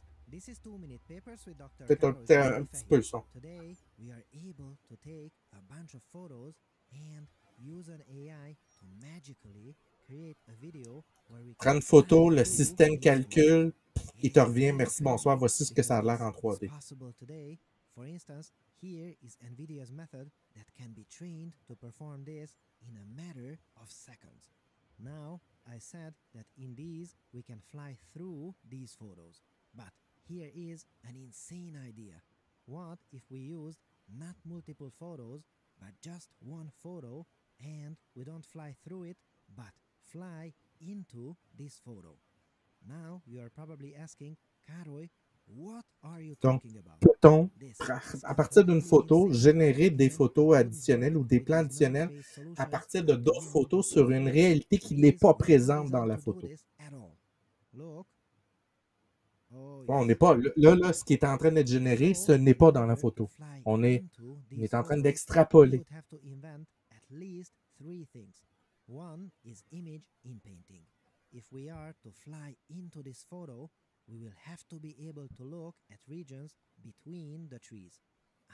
Peut-être un petit peu le son. Today, we are able to take a bunch of photos and use an AI to magically create a video where we Prends can une fly photo, le through système this photo. calcule, il te revient, merci, bonsoir, voici ce que ça a l'air en This is 3D. possible today. For instance, here is NVIDIA's method that can be trained to perform this in a matter of seconds. Now, I said that in these we can fly through these photos. But here is an insane idea. What if we used not multiple photos, but just one photo, and we don't fly through it, but fly into this photo? Now you are probably asking, Karoy, what are you Donc, talking about? peut-on, This is à partir d'une completely photo, insane. générer des And photos couldn't additionnelles work ou des with plans these additionnels knowledge-based à solutions partir de that d'autres humans photos sur une create? réalité qui n'est These pas were not présente dans designed la to do photo. this at all. Look. Oh Bon, on yes. n'est pas, là, ce qui est en train d'être généré, ce So, n'est in pas dans la order to photo. fly On est into en train these photos, we d'extrapoler. would have to invent at least three things. One is image in painting. If we are to fly into this photo, we will have to be able to look at regions between the trees.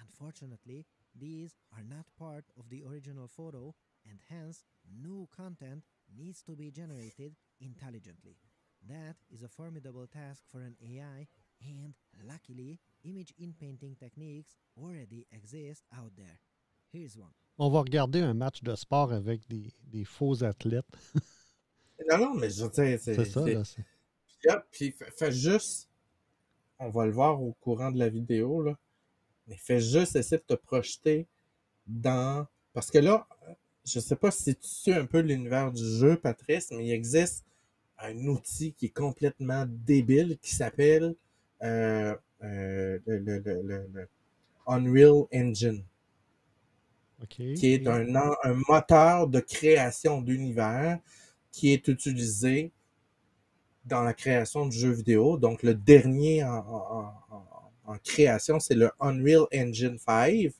Unfortunately, these are not part of the original photo, and hence new content needs to be generated intelligently. That is a formidable task for an AI, and luckily, image in painting techniques already exist out there. Here's one. On va regarder un match de sport avec des faux athlètes. Non, non, mais je veux dire, C'est ça, là. Puis fais juste, on va le voir au courant de la vidéo, là, mais fais juste essayer de te projeter dans... Parce que là, je sais pas si tu suis un peu l'univers du jeu, Patrice, mais il existe un outil qui est complètement débile qui s'appelle le Unreal Engine, OK. qui est un moteur de création d'univers qui est utilisé dans la création de jeux vidéo. Donc, le dernier en création, c'est le Unreal Engine 5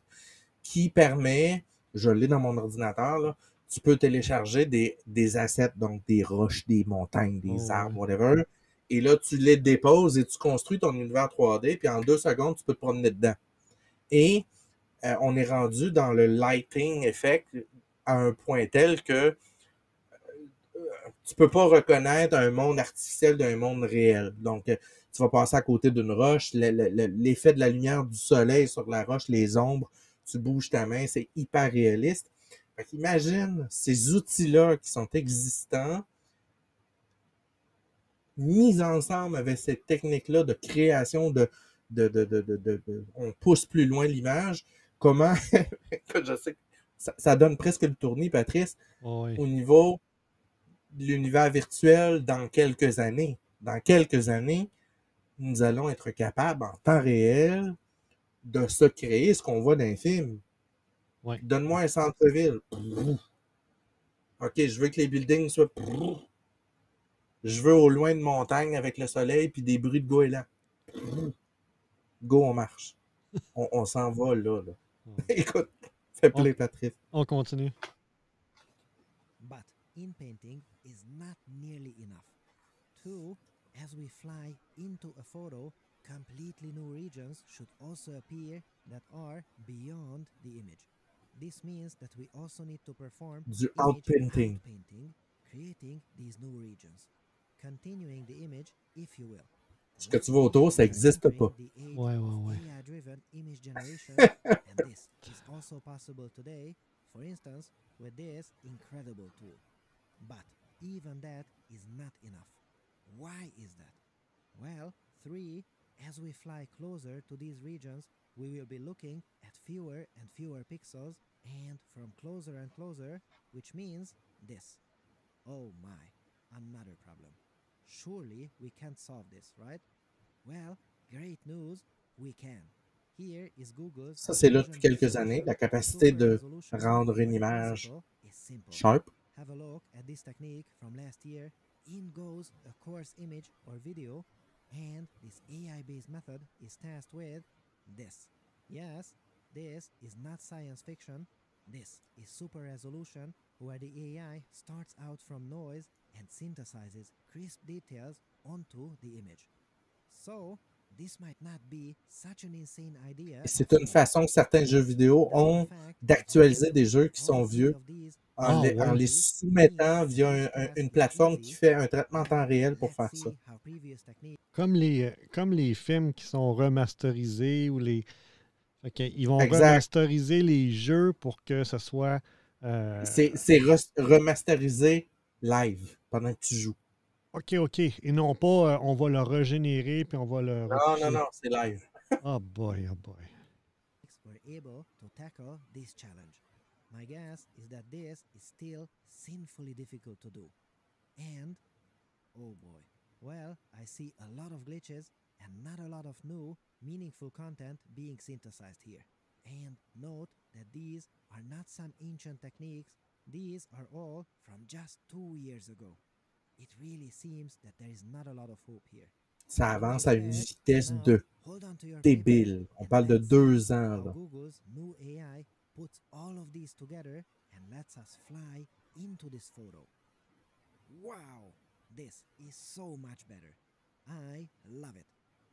qui permet, je l'ai dans mon ordinateur, là, tu peux télécharger des assets, donc des roches, des montagnes, des arbres, whatever. Et là, tu les déposes et tu construis ton univers 3D, puis en 2 secondes, tu peux te promener dedans. Et on est rendu dans le lighting effect à un point tel que tu peux pas reconnaître un monde artificiel d'un monde réel. Donc, tu vas passer à côté d'une roche, l'effet de la lumière du soleil sur la roche, les ombres, tu bouges ta main, c'est hyper réaliste. Fait qu'imagine ces outils-là qui sont existants, mis ensemble avec cette technique-là de création on pousse plus loin l'image. Comment, je sais que ça donne presque le tournis, Patrice, Oui. au niveau de l'univers virtuel dans quelques années. Dans quelques années, nous allons être capables, en temps réel, de se créer ce qu'on voit dans les films. Ouais. Donne-moi un centre-ville. OK, je veux que les buildings soient... Je veux au loin de montagne avec le soleil puis des bruits de goélands. Go, on marche. On s'en va là. Écoute, fais plaisir, Patrice. On continue. But in painting is not nearly enough. 2. As we fly into a photo, completely new regions should also appear that are beyond the image. This means that we also need to perform Du image outpainting. outpainting, creating these new regions, continuing the image, if you will. Ce que tu vois autour, ça n'existe pas. Ouais. AI-driven image generation, and this is also possible today, for instance, with this incredible tool. But even that is not enough. Why is that? Well, 3. As we fly closer to these regions, we will be looking at fewer and fewer pixels and from closer and closer, which means this. Oh my, another problem. Surely we can't solve this, right? Well, great news, we can. Here is Google's Ça, c'est là depuis version quelques solution années, la to capacité super de resolution, rendre une where the image principle is simple. sharp. Have a look at this technique from last year. In goes a coarse image or video, and this AI-based method is tasked with this. Yes, this is not science fiction. This is super resolution, where the AI starts out from noise and synthesizes crisp details onto the image. So, this might not be such an insane idea. C'est une façon que certains jeux vidéo ont d'actualiser des jeux qui sont vieux en les soumettant via une plateforme qui fait un traitement en temps réel pour faire ça. Comme les films qui sont remasterisés ou les... Okay, ils vont Exact. remasteriser les jeux pour que ce soit... C'est remasterisé live pendant que tu joues. OK. Et non pas on va le régénérer puis on va le... Non, c'est live. Oh boy. Were able to tackle this challenge. My guess is that this is still sinfully difficult to do. And, oh boy, well, I see a lot of glitches and not a lot of new, meaningful content being synthesized here. And note that these are not some ancient techniques, these are all from just 2 years ago. It really seems that there is not a lot of hope here. Ça avance à une vitesse de débile. On parle de 2 ans. Là. Google's new AI puts all of these together and lets us fly into this photo. Wow, this is so much better. I love it.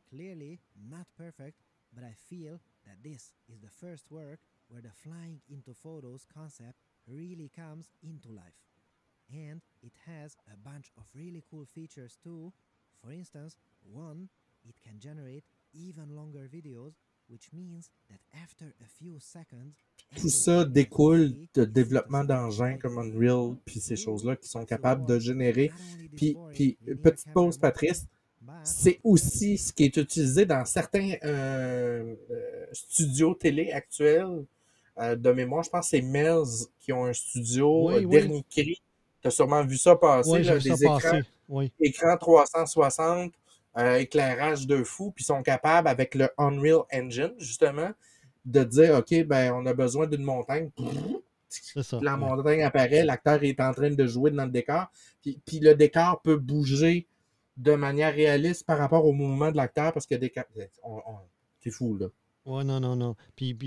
Clearly not perfect, but I feel that this is the first work where the flying into photos concept really comes into life. And it has a bunch of really cool features too. For instance, 1, it can generate even longer videos, which means that after a few seconds, tout ça découle de développement d'engins comme Unreal, puis ces choses-là qui sont capables de générer. Puis petite pause, Patrice, c'est aussi ce qui est utilisé dans certains studios télé actuels. De mémoire, je pense que c'est Melz qui ont un studio dernier cri. Tu as sûrement vu ça passer, là, des écrans 360, éclairage de fou, puis sont capables, avec le Unreal Engine, justement, de dire, OK, ben on a besoin d'une montagne. La montagne apparaît, l'acteur est en train de jouer dans le décor, puis le décor peut bouger de manière réaliste par rapport au mouvement de l'acteur, parce que c'est fou, là. Ouais, non. Puis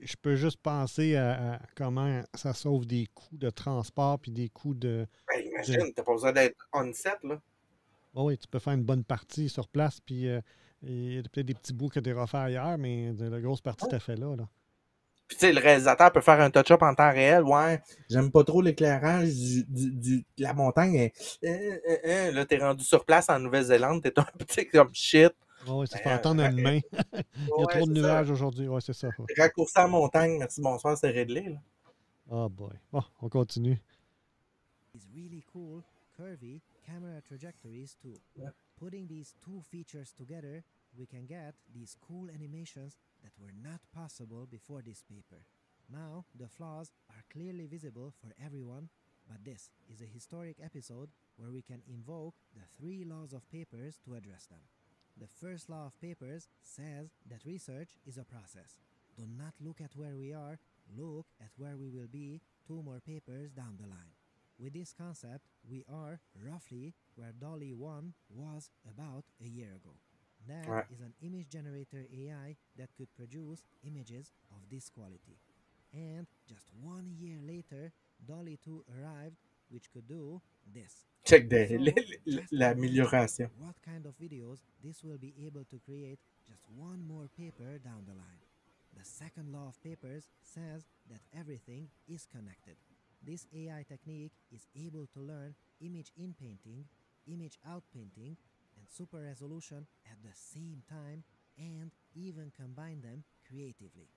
je peux juste penser à comment ça sauve des coûts de transport puis des coûts de... Ben, imagine, t'as pas besoin d'être on-set, là. Oui, tu peux faire une bonne partie sur place, puis il y a peut-être des petits bouts que tu as refaits ailleurs, mais la grosse partie t'as fait là. Puis tu sais, le réalisateur peut faire un touch-up en temps réel. Ouais, j'aime pas trop l'éclairage de la montagne. Là, t'es rendu sur place en Nouvelle-Zélande, t'es un petit comme shit. Oui, ça fait attendre une main. Il y a trop de nuages aujourd'hui. Oui, c'est ça. Raccourci en montagne, merci, bonsoir, c'est réglé. Oh boy. Bon, on continue. It's really cool, curvy camera trajectories too. Putting these two features together we can get these cool animations that were not possible before this paper. Now, the flaws are clearly visible for everyone, but this is a historic episode where we can invoke the 3 laws of papers to address them. The first law of papers says that research is a process. Do not look at where we are, look at where we will be 2 more papers down the line. With this concept, we are roughly where DALL-E 1 was about a year ago. That Ouais. is an image generator AI that could produce images of this quality. And just 1 year later, DALL-E 2 arrived, which could do this. Check So, just imagine l'amélioration. what kind of videos this will be able to create just 1 more paper down the line. The second law of papers says that everything is connected. This AI technique is able to learn image in painting, image out painting, and super resolution at the same time, and even combine them creatively.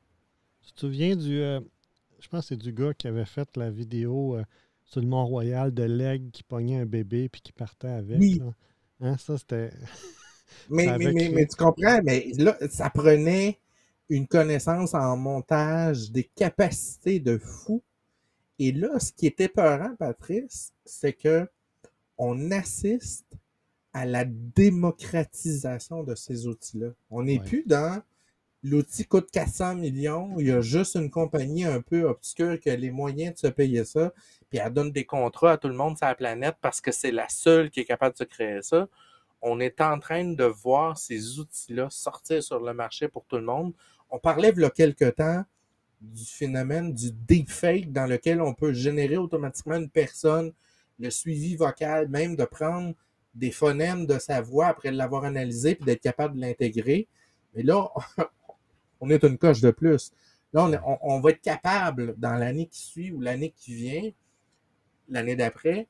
Tu te souviens je pense que c'est du gars qui avait fait la vidéo sur le Mont-Royal de l'aigle qui pognait un bébé puis qui partait avec. Oui. Là. Hein, ça, c'était... Mais, ça avait mais, mais, créé- mais tu comprends, mais là, ça prenait une connaissance en montage, des capacités de fou. Et là, ce qui était peurant, Patrice, c'est que on assiste à la démocratisation de ces outils-là. On n'est Ouais. plus dans l'outil coûte 400 millions, il y a juste une compagnie un peu obscure qui a les moyens de se payer ça, puis elle donne des contrats à tout le monde sur la planète parce que c'est la seule qui est capable de se créer ça. On est en train de voir ces outils-là sortir sur le marché pour tout le monde. On parlait il y a quelques temps du phénomène du deepfake dans lequel on peut générer automatiquement une personne, le suivi vocal, même de prendre des phonèmes de sa voix après l'avoir analysé puis d'être capable de l'intégrer. Mais là, on est une coche de plus. Là, on va être capable, dans l'année qui suit ou l'année qui vient, l'année d'après,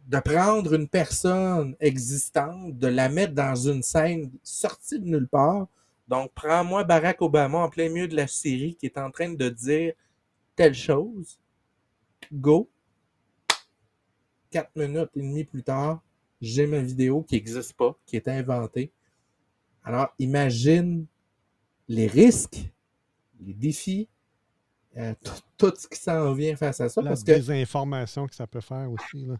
de prendre une personne existante, de la mettre dans une scène sortie de nulle part. Donc, prends-moi Barack Obama en plein milieu de la série qui est en train de dire telle chose. Go. 4 minutes et demie plus tard, j'ai ma vidéo qui n'existe pas, qui est inventée. Alors, imagine les risques, les défis, tout ce qui s'en vient face à ça. La Parce que désinformation que ça peut faire aussi. Là.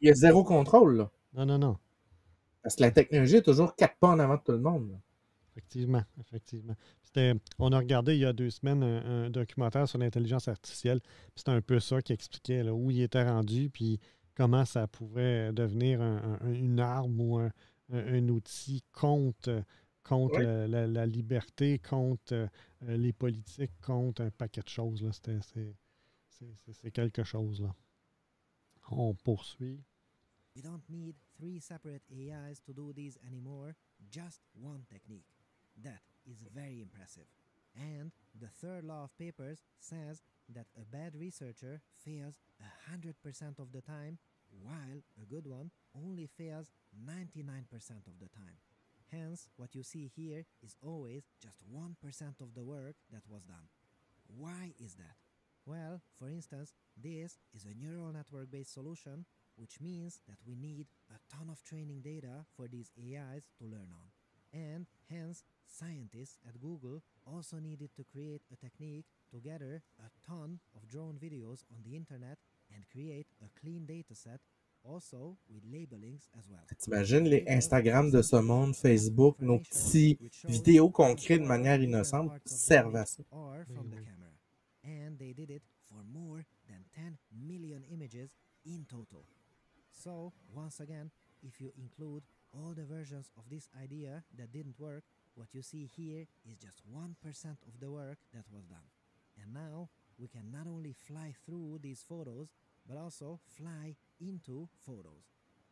il y a zéro contrôle. Là, Non. parce que la technologie est toujours 4 pas en avant de tout le monde. Là. Effectivement. On a regardé il y a 2 semaines un documentaire sur l'intelligence artificielle. C'était un peu ça qui expliquait là, où il était rendu, puis comment ça pouvait devenir une arme ou un outil contre Ouais. la liberté, contre les politiques, contre un paquet de choses. Là. C'est quelque chose. Là. On poursuit. We don't need 3 separate AIs to do these anymore, just one technique. That is very impressive. And the third law of papers says that a bad researcher fails 100% of the time, while a good one only fails 99% of the time. Hence, what you see here is always just 1% of the work that was done. Why is that? Well, for instance, this is a neural network-based solution, which means that we need a ton of training data for these AIs to learn on. And hence, scientists at Google also needed to create a technique to gather a ton of drone videos on the internet and create a clean dataset, also with labelings as well. T'imagines les Instagram de ce monde, Facebook, nos petits vidéos qu'on crée de manière innocente servent à ça. Or from the camera. And they did it for more than 10 million images in total. So, once again, if you include all the versions of this idea that didn't work, what you see here is just 1% of the work that was done. And now, we can not only fly through these photos, but also fly into photos.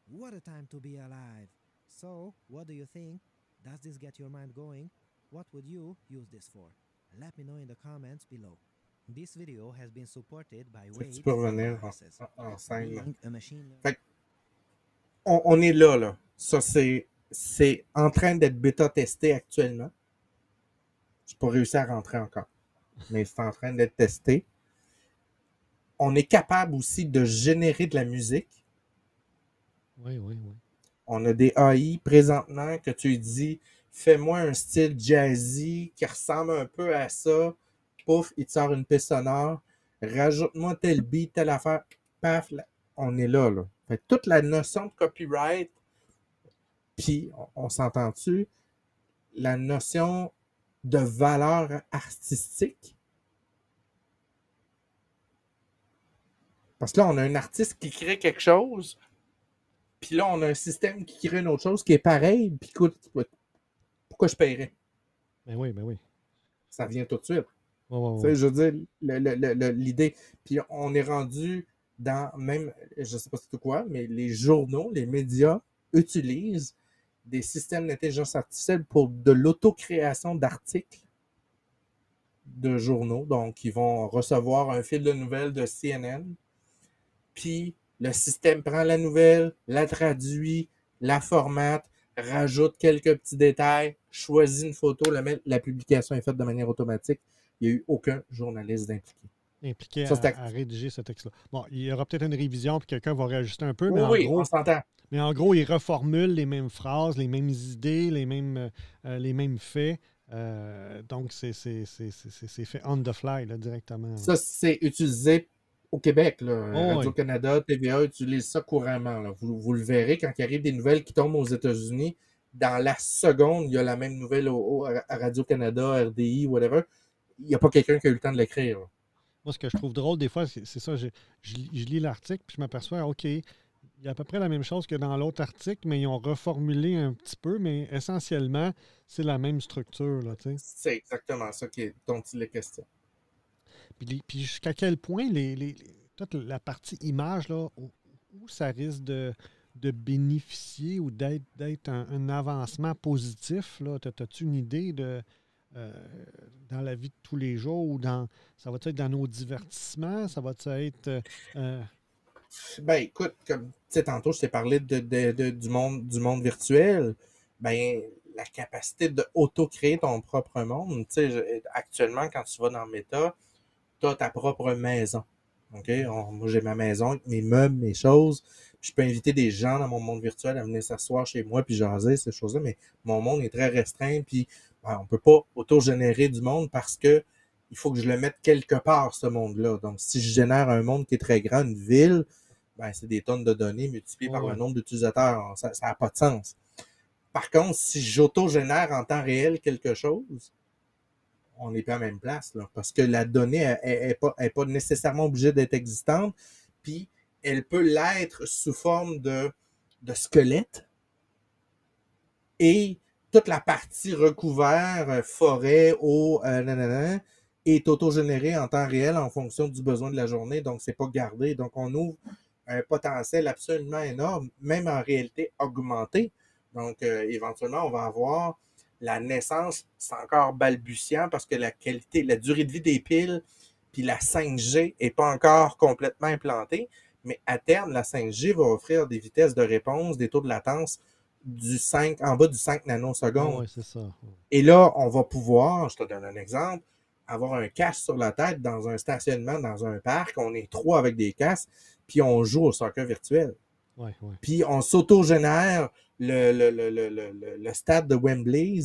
What a time to be alive! So, what do you think? Does this get your mind going? What would you use this for? Let me know in the comments below. This video has been supported by Fait que Wade tu peux revenir Services, en scène. Là. being a machine learning. Fait que on est là, là. Ça, c'est en train d'être bêta-testé actuellement. Je n'ai pas réussi à rentrer encore. Mais c'est en train d'être testé. On est capable aussi de générer de la musique. Oui. On a des AI présentement que tu dis fais-moi un style jazzy qui ressemble un peu à ça. Pouf, il te sort une piste sonore. Rajoute-moi tel beat, telle affaire. Paf, là, on est là, là. Fait que toute la notion de copyright, puis on s'entend-tu, la notion de valeur artistique. Parce que là, on a un artiste qui crée quelque chose, puis là, on a un système qui crée une autre chose qui est pareil, puis écoute, pourquoi je paierais? Ben oui, ben oui. Ça vient tout de suite. Ouais, ouais, Tu sais, ouais. je veux dire, l'idée. Puis on est rendu dans même, je ne sais pas c'est tout quoi, mais les journaux, les médias utilisent des systèmes d'intelligence artificielle pour de l'autocréation d'articles de journaux. Donc, ils vont recevoir un fil de nouvelles de CNN, puis le système prend la nouvelle, la traduit, la formate, rajoute quelques petits détails, choisit une photo, la publication est faite de manière automatique. Il n'y a eu aucun journaliste d'impliqué. Impliqué Ça, à rédiger ce texte-là. Bon, il y aura peut-être une révision, puis quelqu'un va réajuster un peu, oui, oui, on s'entend. mais en gros, il reformule les mêmes phrases, les mêmes idées, les mêmes faits. Donc, c'est fait on the fly, là, directement. Ça, c'est utilisé au Québec. Là. Oh, Radio-Canada, TVA utilisent ça couramment. Là. Vous le verrez quand il arrive des nouvelles qui tombent aux États-Unis. Dans la seconde, il y a la même nouvelle à Radio-Canada, RDI, whatever. Il n'y a pas quelqu'un qui a eu le temps de l'écrire. Moi, ce que je trouve drôle, des fois, c'est ça. Je lis l'article, puis je m'aperçois, OK, il y a à peu près la même chose que dans l'autre article, mais ils ont reformulé un petit peu, mais essentiellement, c'est la même structure. Là, c'est exactement ça dont il est question. Puis jusqu'à quel point toute la partie image, là, où ça risque de bénéficier ou d'être un avancement positif? As-tu une idée dans la vie de tous les jours ou ça va être dans nos divertissements? Ça va être... Ben, écoute, comme tu sais, tantôt, je t'ai parlé du monde virtuel. Ben, la capacité d'auto-créer ton propre monde. Tu sais, actuellement, quand tu vas dans Meta, tu as ta propre maison. OK? Moi, j'ai ma maison avec mes meubles, mes choses. Je peux inviter des gens dans mon monde virtuel à venir s'asseoir chez moi puis jaser, ces choses-là, mais mon monde est très restreint. Puis, ben, on peut pas auto-générer du monde parce que il faut que je le mette quelque part, ce monde-là. Donc, si je génère un monde qui est très grand, une ville, ben, c'est des tonnes de données multipliées par le nombre d'utilisateurs. Ça n'a pas de sens. Par contre, si j'auto-génère en temps réel quelque chose, on n'est pas à la même place, là, parce que la donnée n'est pas nécessairement obligée d'être existante, puis elle peut l'être sous forme de squelette, et toute la partie recouverte, forêt, eau, nanana, est autogénérée en temps réel en fonction du besoin de la journée, donc c'est pas gardé. Donc on ouvre un potentiel absolument énorme, même en réalité augmentée. Donc éventuellement, on va avoir la naissance, c'est encore balbutiant parce que la qualité, la durée de vie des piles, puis la 5G n'est pas encore complètement implantée, mais à terme, la 5G va offrir des vitesses de réponse, des taux de latence en bas du 5 nanosecondes. Oui, c'est ça. Et là, on va pouvoir, je te donne un exemple, avoir un casque sur la tête dans un stationnement, dans un parc. On est 3 avec des casques, puis on joue au soccer virtuel. Ouais. Puis on s'auto-génère le stade de Wembley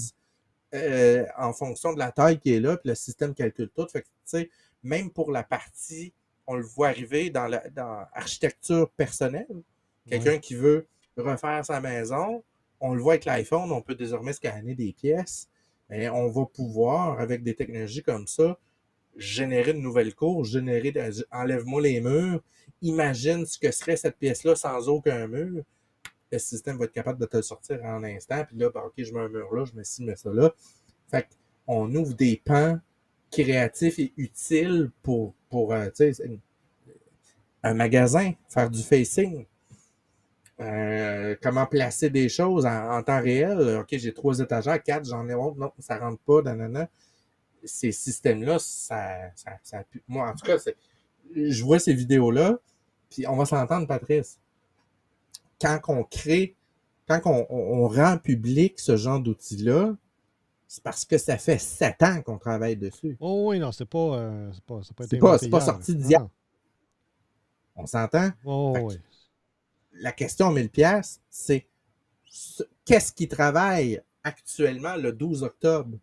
en fonction de la taille qui est là, puis le système calcule tout. Fait que, tu sais, même pour la partie, on le voit arriver dans l'architecture personnelle. Quelqu'un qui veut refaire sa maison, on le voit avec l'iPhone, on peut désormais scanner des pièces. Et on va pouvoir, avec des technologies comme ça, générer une nouvelle cour, enlève-moi les murs, imagine ce que serait cette pièce-là sans aucun mur. Le système va être capable de te le sortir en un instant, puis là, ben, OK, je mets un mur là, je mets ci, je mets ça là. Fait qu'on ouvre des pans créatifs et utiles pour tu sais, un magasin, faire du facing. Comment placer des choses en temps réel. OK, j'ai 3 étagères, 4, j'en ai honte, non, ça rentre pas, nanana. Ces systèmes-là, moi, en tout cas, je vois ces vidéos-là, puis on va s'entendre, Patrice. Quand on rend public ce genre d'outils-là, c'est parce que ça fait 7 ans qu'on travaille dessus. Oh oui, non, c'est pas c'est pas sorti d'hier. On s'entend? Oh oui. La question à 1000$, c'est qu'est-ce qui travaille actuellement le 12 octobre.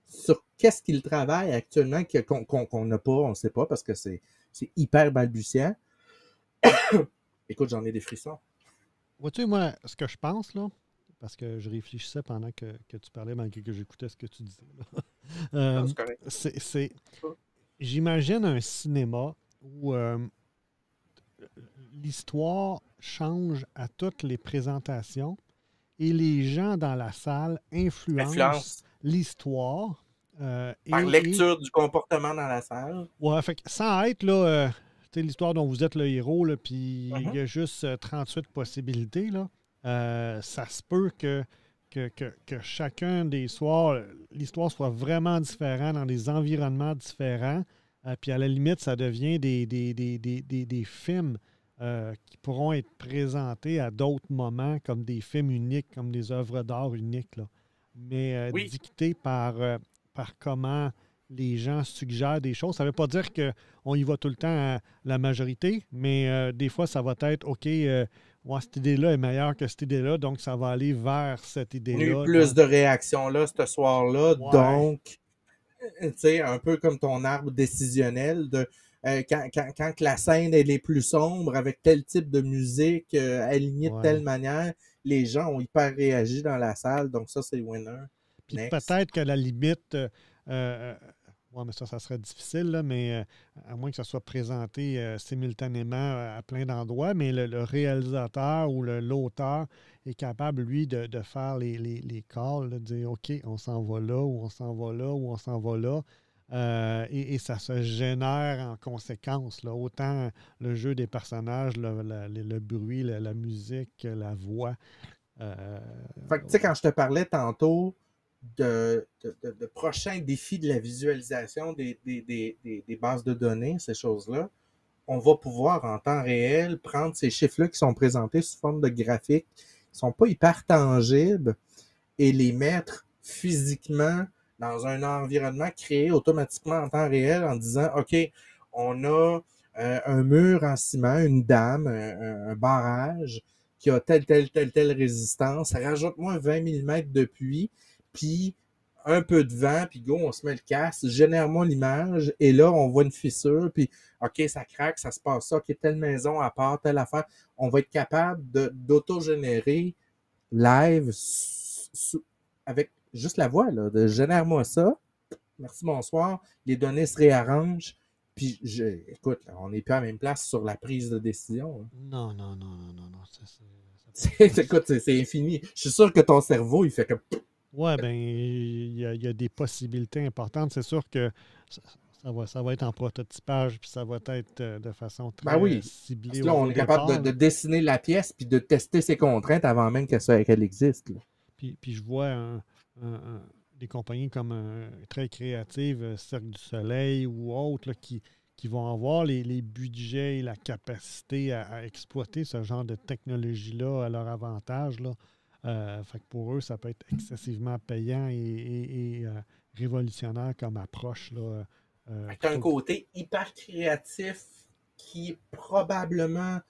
Sur qu'est-ce qu'il travaille actuellement qu'on n'a pas, on ne sait pas, parce que c'est hyper balbutiant. Écoute, j'en ai des frissons. Vois-tu, moi, ce que je pense, là, parce que je réfléchissais pendant que tu parlais, malgré que j'écoutais ce que tu disais, là. Non, c'est correct. J'imagine un cinéma où l'histoire change à toutes les présentations et les gens dans la salle influencent l'histoire. Par lecture du comportement dans la salle. Ouais, fait que sans être là, l'histoire dont vous êtes le héros, là, puis il y a juste 38 possibilités, là. Ça se peut que chacun des soirs, l'histoire soit vraiment différente dans des environnements différents. Puis à la limite, ça devient des films qui pourront être présentés à d'autres moments comme des films uniques, comme des œuvres d'art uniques, là. Mais dictés par comment les gens suggèrent des choses. Ça ne veut pas dire qu'on y va tout le temps à la majorité, mais des fois, ça va être OK, cette idée-là est meilleure que cette idée-là, donc ça va aller vers cette idée-là. Il y a eu plus de réactions là ce soir-là, donc, tu sais, un peu comme ton arbre décisionnel de quand la scène elle est plus sombre avec tel type de musique alignée de telle manière, les gens ont hyper réagi dans la salle, donc ça, c'est winner. Puis peut-être que la limite, mais ça serait difficile, là, mais à moins que ça soit présenté simultanément à plein d'endroits, mais le réalisateur ou l'auteur est capable, lui, de faire les calls, de dire OK, on s'en va là, ou on s'en va là, ou on s'en va là. Et ça se génère en conséquence, là, autant le jeu des personnages, le bruit, la musique, la voix. Fait que, tu sais, quand je te parlais tantôt de prochains défis de la visualisation des bases de données, ces choses-là, on va pouvoir en temps réel prendre ces chiffres-là qui sont présentés sous forme de graphiques, qui ne sont pas hyper tangibles, et les mettre physiquement dans un environnement créé automatiquement en temps réel en disant, OK, on a un mur en ciment, une dame, un barrage qui a telle résistance. Rajoute-moi 20 mm de pluie, puis un peu de vent, puis go, on se met le casque, génère-moi l'image, et là, on voit une fissure, puis OK, ça craque, ça se passe ça, OK, telle maison à part, telle affaire. On va être capable d'autogénérer live avec juste la voix, là, de génère-moi ça. Merci, bonsoir. Les données se réarrangent. Puis, écoute, là, on n'est plus à la même place sur la prise de décision. Hein. Non. Écoute, c'est infini. Je suis sûr que ton cerveau, il fait que... Oui, bien, il y a des possibilités importantes. C'est sûr que ça va être en prototypage, puis ça va être de façon très ciblée. Parce que là, on est capable de dessiner la pièce, puis de tester ses contraintes avant même qu'elle existe. Là. Puis je vois des compagnies comme très créatives, Cirque du Soleil ou autres, là, qui vont avoir les budgets et la capacité à exploiter ce genre de technologie-là à leur avantage, là. Fait que pour eux, ça peut être excessivement payant et révolutionnaire comme approche, là. C'est un côté hyper créatif qui probablement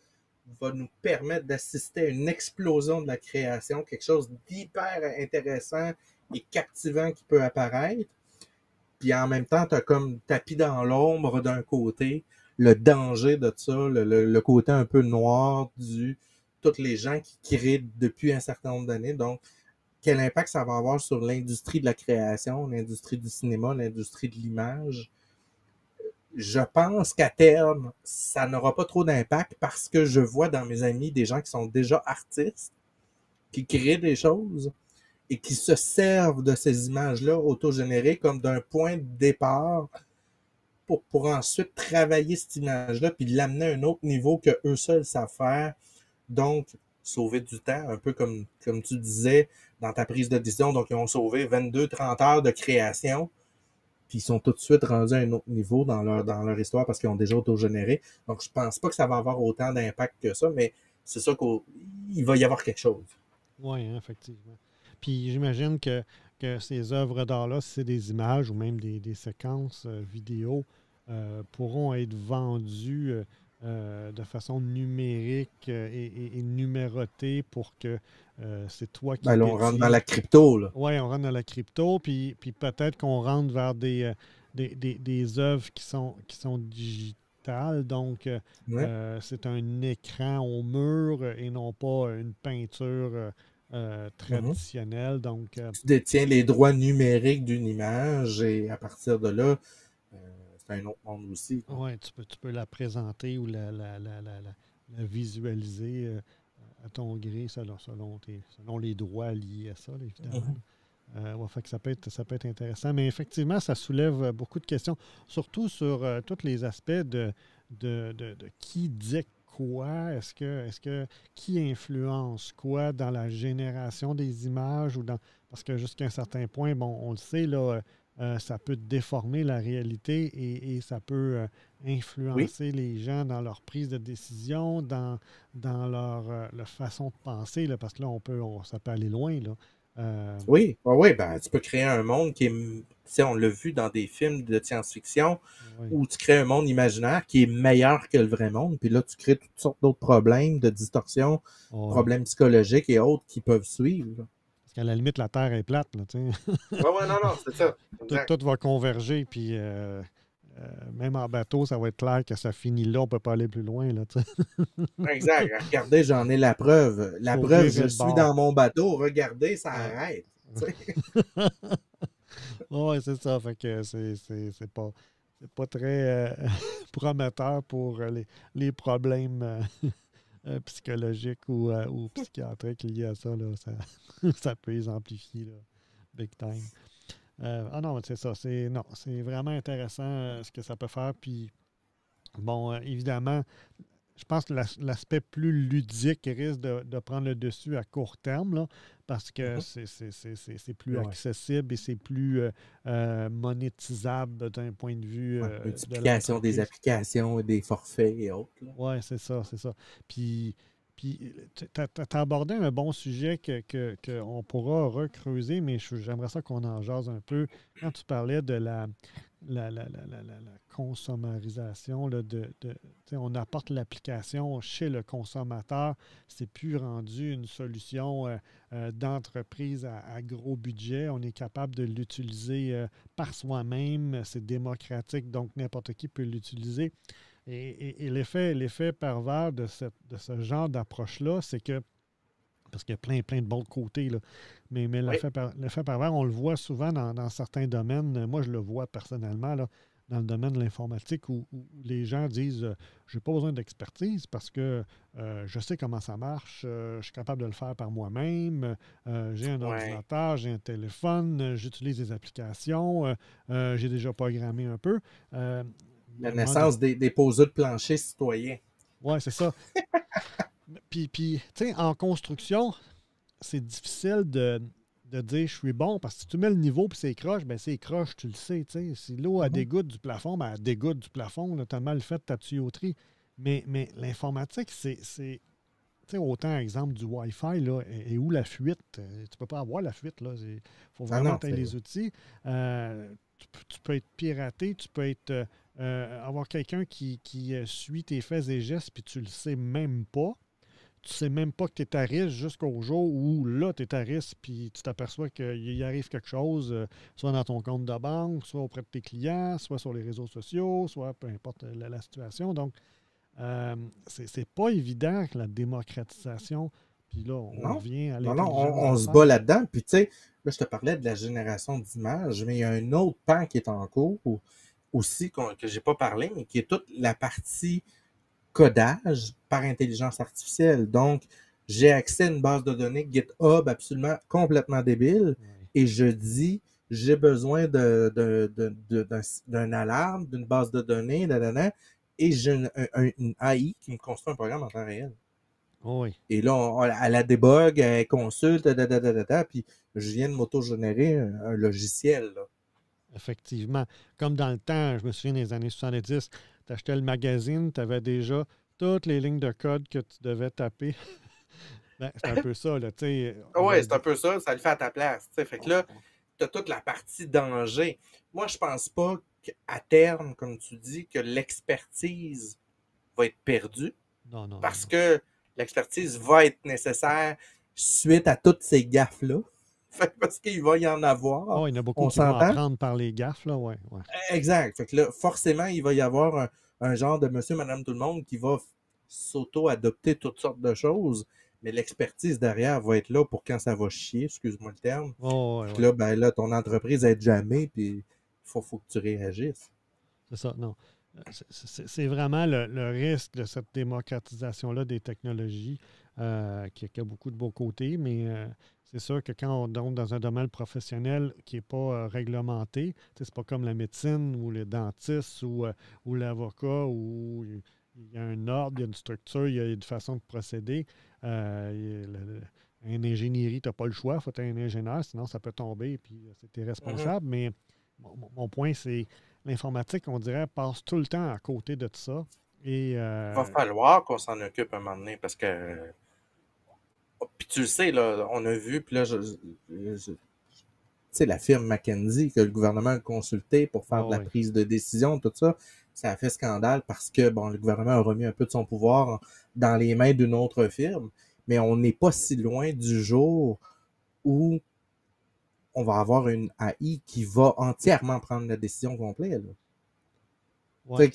va nous permettre d'assister à une explosion de la création, quelque chose d'hyper intéressant et captivant qui peut apparaître. Puis en même temps, tu as comme tapis dans l'ombre d'un côté, le danger de ça, le côté un peu noir du tous les gens qui créent depuis un certain nombre d'années. Donc, quel impact ça va avoir sur l'industrie de la création, l'industrie du cinéma, l'industrie de l'image. Je pense qu'à terme, ça n'aura pas trop d'impact parce que je vois dans mes amis des gens qui sont déjà artistes, qui créent des choses et qui se servent de ces images-là autogénérées comme d'un point de départ pour ensuite travailler cette image-là puis l'amener à un autre niveau que eux seuls savent faire. Donc, sauver du temps, un peu comme tu disais dans ta prise de décision. Donc, ils ont sauvé 22-30 heures de création. Puis ils sont tout de suite rendus à un autre niveau dans leur histoire parce qu'ils ont déjà autogénéré. Donc, je pense pas que ça va avoir autant d'impact que ça, mais c'est sûr qu'il va y avoir quelque chose. Oui, hein, effectivement. Puis j'imagine que ces œuvres d'art-là, si c'est des images ou même des séquences vidéo, pourront être vendues de façon numérique et numérotée pour que c'est toi qui Ben là, on rentre dans détiens. la crypto, là. Oui, on rentre dans la crypto, puis peut-être qu'on rentre vers des œuvres qui sont digitales. Donc, Ouais. c'est un écran au mur et non pas une peinture Mhm. traditionnelle. Donc, Tu détiens les droits numériques d'une image et à partir de là, euh, c'est un autre monde aussi. ouais, tu peux la présenter ou la visualiser à ton gré selon les droits liés à ça, là, évidemment. Mhm. Là. Ouais, fait que ça peut être intéressant. Mais effectivement, ça soulève beaucoup de questions, surtout sur tous les aspects de qui dit quoi, est-ce que qui influence quoi dans la génération des images ou dans. Parce que jusqu'à un certain point, bon, on le sait, là, ça peut déformer la réalité et ça peut Oui, influencer les gens dans leur prise de décision, leur façon de penser, là, parce que là, ça peut aller loin, là. Euh, oui, ouais, ouais, ben, tu peux créer un monde qui est, tu sais, on l'a vu dans des films de science-fiction, oui. où tu crées un monde imaginaire qui est meilleur que le vrai monde, puis là, tu crées toutes sortes d'autres problèmes de distorsion, Oui. problèmes psychologiques et autres qui peuvent suivre. Là. Parce qu'à la limite, la Terre est plate, là, tu sais. Ouais, ouais, non, non, c'est ça. Exact. Tout va converger, puis même en bateau, ça va être clair que ça finit là, on ne peut pas aller plus loin, là, tu sais. Exact. Regardez, j'en ai la preuve. La Faut preuve, virer je de suis bord. dans mon bateau. Regardez, ça Ouais. arrête. Tu sais. Oui, c'est ça. Fait que c'est pas très prometteur pour les problèmes psychologiques ou psychiatriques liés à ça. Là, ça, ça peut les amplifier là, big time. Ah non, c'est ça. C'est vraiment intéressant ce que ça peut faire. Puis, bon, évidemment, je pense que l'aspect plus ludique risque de prendre le dessus à court terme, là, parce que Mhm. c'est plus Ouais. accessible et c'est plus monétisable d'un point de vue Ouais. de Multiplication des l'entreprise. applications, des forfaits et autres. Là. Oui, c'est ça, c'est ça. Puis, tu as abordé un bon sujet qu'on pourra recreuser, mais j'aimerais ça qu'on en jase un peu. Quand tu parlais de la consommarisation, là, tu sais, on apporte l'application chez le consommateur, c'est plus rendu une solution d'entreprise à gros budget. On est capable de l'utiliser par soi-même, c'est démocratique, donc n'importe qui peut l'utiliser. Et l'effet pervers de ce genre d'approche-là, c'est que, parce qu'il y a plein de bons côtés, là, mais Oui. l'effet pervers, on le voit souvent dans certains domaines. Moi, je le vois personnellement, là, dans le domaine de l'informatique, où les gens disent j'ai pas besoin d'expertise parce que je sais comment ça marche, je suis capable de le faire par moi-même, j'ai un Ouais. ordinateur, j'ai un téléphone, j'utilise des applications, j'ai déjà programmé un peu. À La un moment donné, naissance des poseux de plancher citoyens. ouais, c'est ça. Puis tu sais, en construction, c'est difficile de dire je suis bon parce que si tu mets le niveau puis c'est croche, ben c'est croche, tu le sais. Tu sais. Si l'eau a Mhm. dégoûte du plafond, ben elle dégoûte du plafond. Tu as mal fait ta tuyauterie. Mais l'informatique, c'est tu sais, autant exemple du Wi-Fi, là, et où la fuite? Tu ne peux pas avoir la fuite. Il faut Ah vraiment non, que tu c'est. les outils. Tu peux être piraté, tu peux être avoir quelqu'un qui suit tes faits et gestes, puis tu le sais même pas. Tu sais même pas que tu es à risque jusqu'au jour où là, tu es à risque, puis tu t'aperçois qu'il arrive quelque chose, soit dans ton compte de banque, soit auprès de tes clients, soit sur les réseaux sociaux, soit peu importe la situation. Donc, c'est pas évident que la démocratisation, puis là, on Non. revient à Non, non, l'intelligence on se bat d'affaires. là-dedans. Puis, tu sais, là, je te parlais de la génération d'images, mais il y a un autre pan qui est en cours aussi que j'ai pas parlé, mais qui est toute la partie codage par intelligence artificielle. Donc, j'ai accès à une base de données GitHub absolument complètement débile Oui. et je dis, j'ai besoin d'un alarme, d'une base de données, et j'ai une AI qui me construit un programme en temps réel. Oui, Et là, elle la débug, elle consulte, puis je viens de m'auto-générer un logiciel. Là. effectivement. Comme dans le temps, je me souviens des années 70, tu achetais le magazine, tu avais déjà toutes les lignes de code que tu devais taper. Ben, c'est un peu ça, là, tu sais, on Ouais, va c'est un dire. peu ça le fait à ta place. T'sais. Fait que là, tu as toute la partie danger. Moi, je pense pas qu'à terme, comme tu dis, que l'expertise va être perdue Non, non, non, parce non. que l'expertise va être nécessaire. suite à toutes ces gaffes-là. Fait que parce qu'il va y en avoir, Oh, il y en a beaucoup on qui vont s'entend. apprendre par les gaffes, là, ouais. Exact. Fait que là, forcément, il va y avoir un genre de monsieur, madame, tout le monde qui va s'auto-adopter toutes sortes de choses, mais l'expertise derrière va être là pour quand ça va chier, excuse-moi le terme. Oh, Puis ouais, que là, ben là, ton entreprise aide jamais, puis il faut que tu réagisses. c'est ça, non. C'est vraiment le risque de cette démocratisation-là des technologies qui a beaucoup de beaux côtés, mais c'est sûr que quand on tombe dans un domaine professionnel qui n'est pas réglementé, c'est pas comme la médecine ou le dentiste ou l'avocat où il y a un ordre, il y a une structure, il y a une façon de procéder. En ingénierie, tu n'as pas le choix, il faut être un ingénieur, sinon ça peut tomber et puis tu es responsable. Mais mon point, c'est l'informatique, on dirait, passe tout le temps à côté de tout ça. Et, Il va falloir qu'on s'en occupe un moment donné, parce que puis tu le sais, là, on a vu, puis là, tu sais, la firme McKinsey que le gouvernement a consulté pour faire de la oui. prise de décision, tout ça, ça a fait scandale parce que, bon, le gouvernement a remis un peu de son pouvoir dans les mains d'une autre firme, mais on n'est pas si loin du jour où on va avoir une AI qui va entièrement prendre la décision complète. Ouais.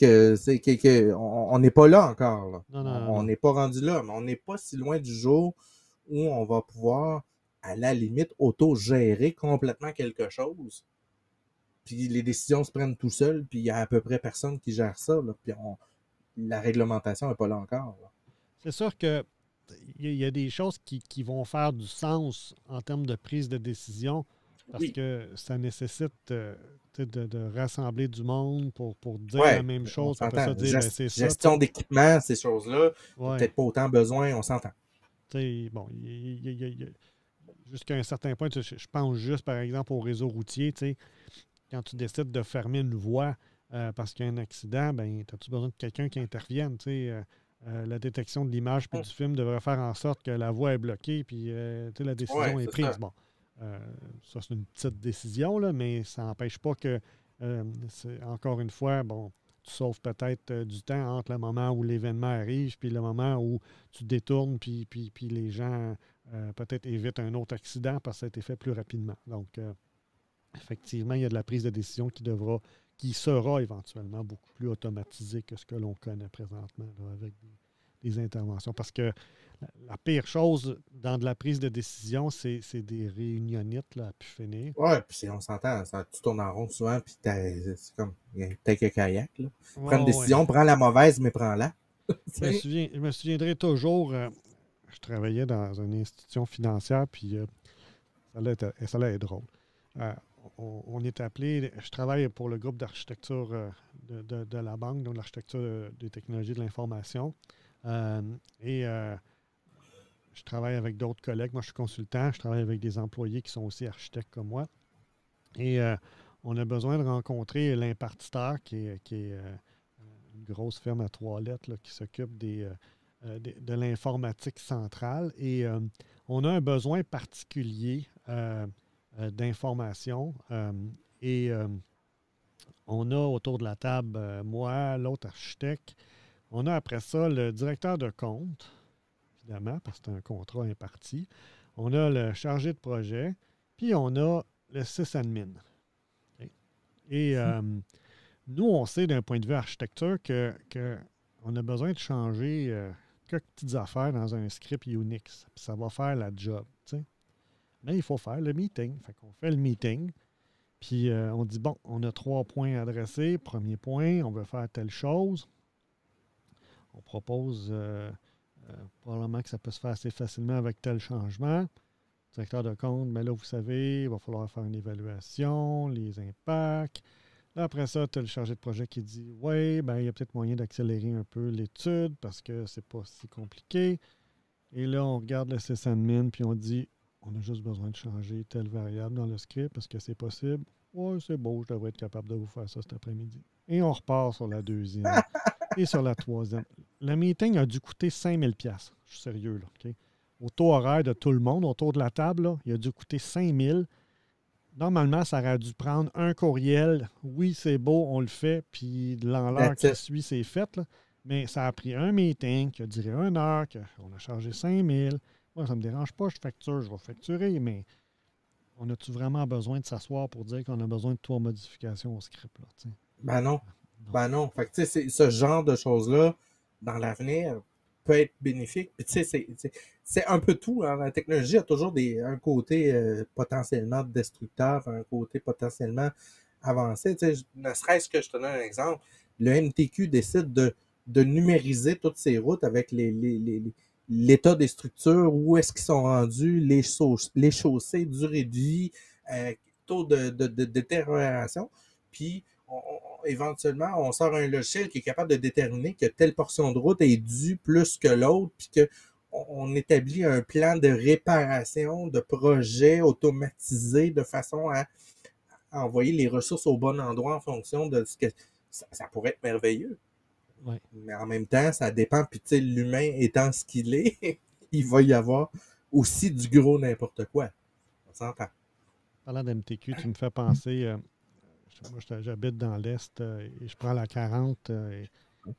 On n'est pas là encore. Là. Non. On n'est pas rendu là, mais on n'est pas si loin du jour où on va pouvoir, à la limite, auto-gérer complètement quelque chose. Puis les décisions se prennent tout seuls, puis il y a à peu près personne qui gère ça. Là. Puis la réglementation n'est pas là encore. Là. C'est sûr que il y a des choses qui vont faire du sens en termes de prise de décision parce Oui. que ça nécessite de rassembler du monde pour dire la Ouais, même on chose. Après s'entend. ça, dire, ben, c'est ça. Gestion d'équipement, ces choses-là, Ouais. peut-être pas autant besoin, on s'entend. Bon, jusqu'à un certain point, je pense juste, par exemple, au réseau routier. Quand tu décides de fermer une voie parce qu'il y a un accident, ben, as-tu besoin de quelqu'un qui intervienne? La détection de l'image puis du film devrait faire en sorte que la voie est bloquée puis la décision est prise. Ça. Bon, ça, c'est une petite décision, là, mais ça n'empêche pas que, encore une fois, bon, tu sauves peut-être du temps entre le moment où l'événement arrive puis le moment où tu détournes puis les gens peut-être évitent un autre accident parce que ça a été fait plus rapidement. Donc, effectivement, il y a de la prise de décision qui sera éventuellement beaucoup plus automatisée que ce que l'on connaît présentement là, avec des interventions. Parce que la pire chose dans de la prise de décision, c'est des réunionites là, à pu finir. Ouais, puis on s'entend, tu tournes en rond souvent, puis c'est comme t'as que kayak. Là. Prends une décision, prends la mauvaise, mais prends-la. Je me souviendrai toujours, je travaillais dans une institution financière, puis ça allait être drôle. On est appelé, je travaille pour le groupe d'architecture de la banque, donc l'architecture des technologies de l'information. Je travaille avec d'autres collègues. Moi, je suis consultant. Je travaille avec des employés qui sont aussi architectes comme moi. Et on a besoin de rencontrer l'impartiteur, qui est une grosse firme à 3 lettres là, qui s'occupe de l'informatique centrale. Et on a un besoin particulier d'information. On a autour de la table, moi, l'autre architecte. On a après ça le directeur de compte, évidemment, parce que c'est un contrat imparti. On a le chargé de projet, puis on a le sysadmin. Okay? Et nous, on sait d'un point de vue architecture qu'on a besoin de changer quelques petites affaires dans un script Unix. Puis ça va faire la job. T'sais. Mais il faut faire le meeting. Fait qu'on fait le meeting. Puis on dit, bon, on a 3 points adressés. Premier point, on veut faire telle chose. On propose probablement que ça peut se faire assez facilement avec tel changement. Directeur de compte, mais là, vous savez, il va falloir faire une évaluation, les impacts. Là, après ça, tu as le chargé de projet qui dit, oui, ben, il y a peut-être moyen d'accélérer un peu l'étude parce que c'est pas si compliqué. Et là, on regarde le sysadmin puis on dit, on a juste besoin de changer telle variable dans le script parce que c'est possible. Oui, c'est beau, je devrais être capable de vous faire ça cet après-midi. Et on repart sur la deuxième et sur la troisième. Le meeting a dû coûter 5000 $. Je suis sérieux, là. Okay? Au taux horaire de tout le monde, autour de la table, là, il a dû coûter 5000 $. Normalement, ça aurait dû prendre un courriel. Oui, c'est beau, on le fait, puis dans l'heure qui suit, c'est fait. Là. Mais ça a pris un meeting qui a duré 1 heure, on a chargé 5000 $. Moi, ça ne me dérange pas, je facture, je vais facturer, mais on a-tu vraiment besoin de s'asseoir pour dire qu'on a besoin de 3 modifications au script, là, tu sais? Ben non. Non. Ben non. Fait que, tu sais, ce genre de choses-là, dans l'avenir, peut être bénéfique. Puis, tu sais, c'est un peu tout. Hein. La technologie a toujours un côté potentiellement destructeur, un côté potentiellement avancé. Tu sais, ne serait-ce que, je te donne un exemple, le MTQ décide de numériser toutes ces routes avec l'état des structures, où est-ce qu'ils sont rendus, les chaussées, durée de vie, taux de détérioration. Puis, éventuellement, on sort un logiciel qui est capable de déterminer que telle portion de route est due plus que l'autre, puis qu'on établit un plan de réparation, de projet automatisé de façon à envoyer les ressources au bon endroit en fonction de ce que ça pourrait être merveilleux. Ouais. Mais en même temps, ça dépend. Puis, tu sais, l'humain étant ce qu'il est, il va y avoir aussi du gros n'importe quoi. On s'entend. Parlant d'MTQ, tu me fais penser, moi j'habite dans l'Est et je prends la 40. Et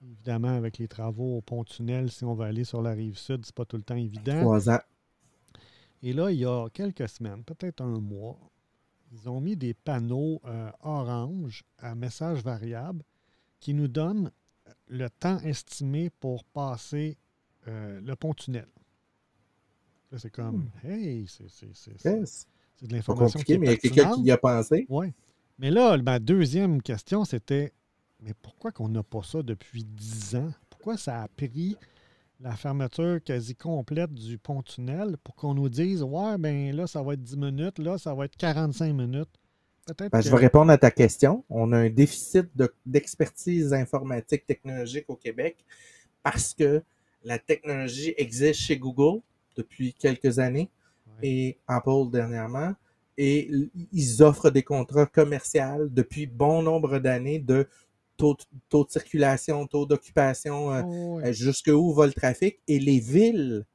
évidemment, avec les travaux au pont-tunnel, si on veut aller sur la rive sud, c'est pas tout le temps évident. 3 ans. Et là, il y a quelques semaines, peut-être un mois, ils ont mis des panneaux orange à message variable qui nous donnent le temps estimé pour passer le pont-tunnel. Là, c'est comme, hey, c'est Yes. de Pas l'information qui compliqué, est mais il y a quelqu'un qui pertinente. y a pensé. Ouais. Mais là, ma deuxième question, c'était, mais pourquoi qu'on n'a pas ça depuis 10 ans? Pourquoi ça a pris la fermeture quasi complète du pont-tunnel pour qu'on nous dise, ouais, ben là, ça va être 10 minutes, là, ça va être 45 minutes. Peut-être Ben, que... je vais répondre à ta question. On a un déficit d'expertise informatique technologique au Québec parce que la technologie existe chez Google depuis quelques années Ouais. et Apple dernièrement. Et ils offrent des contrats commerciaux depuis bon nombre d'années de taux de circulation, taux d'occupation, Oh, ouais. jusqu'où va le trafic. Et les villes,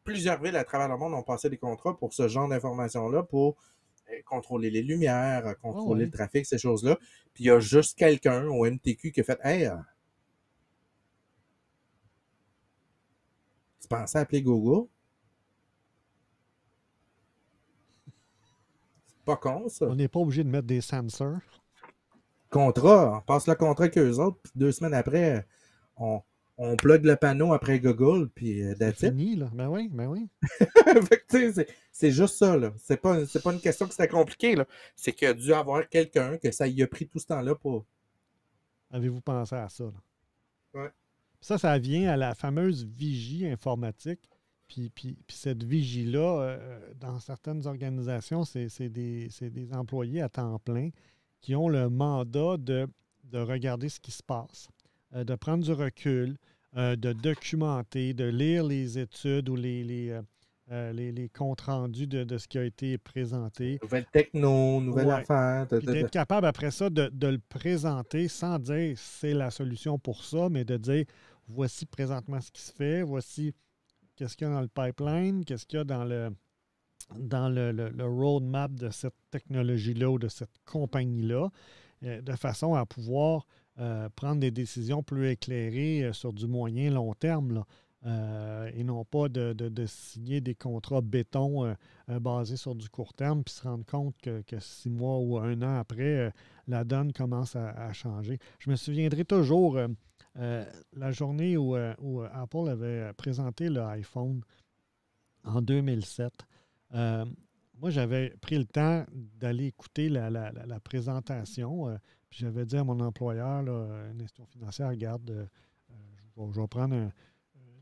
plusieurs villes à travers le monde ont passé des contrats pour ce genre d'informations-là, pour contrôler les lumières, Oh, contrôler ouais. le trafic, ces choses-là. Puis il y a juste quelqu'un au MTQ qui a fait Hey, tu pensais appeler Google? C'est pas con, ça. On n'est pas obligé de mettre des sensors. Contrat, on passe le contrat avec eux autres, puis 2 semaines après, on plug le panneau après Google, puis C'est that's it. fini, là. Ben oui, ben oui. Fait que, tu sais, c'est juste ça, là. C'est pas une question que c'était compliqué, là. C'est qu'il a dû avoir quelqu'un que ça y a pris tout ce temps-là pour. Avez-vous pensé à ça, là? Ouais. Ça vient à la fameuse vigie informatique. Puis cette vigie-là, dans certaines organisations, c'est des employés à temps plein qui ont le mandat de regarder ce qui se passe, de prendre du recul, de documenter, de lire les études ou les comptes rendus de ce qui a été présenté. Nouvelle techno, nouvelle Ouais. affaire. Puis d'être capable après ça de le présenter sans dire c'est la solution pour ça, mais de dire voici présentement ce qui se fait, voici qu'est-ce qu'il y a dans le pipeline, qu'est-ce qu'il y a dans le roadmap de cette technologie-là ou de cette compagnie-là, de façon à pouvoir prendre des décisions plus éclairées sur du moyen long terme, là. Et non pas de signer des contrats béton basés sur du court terme, puis se rendre compte que 6 mois ou 1 an après, la donne commence à changer. Je me souviendrai toujours la journée où Apple avait présenté l'iPhone en 2007. Moi, j'avais pris le temps d'aller écouter la présentation. Puis j'avais dit à mon employeur, là, une institution financière, regarde, je vais prendre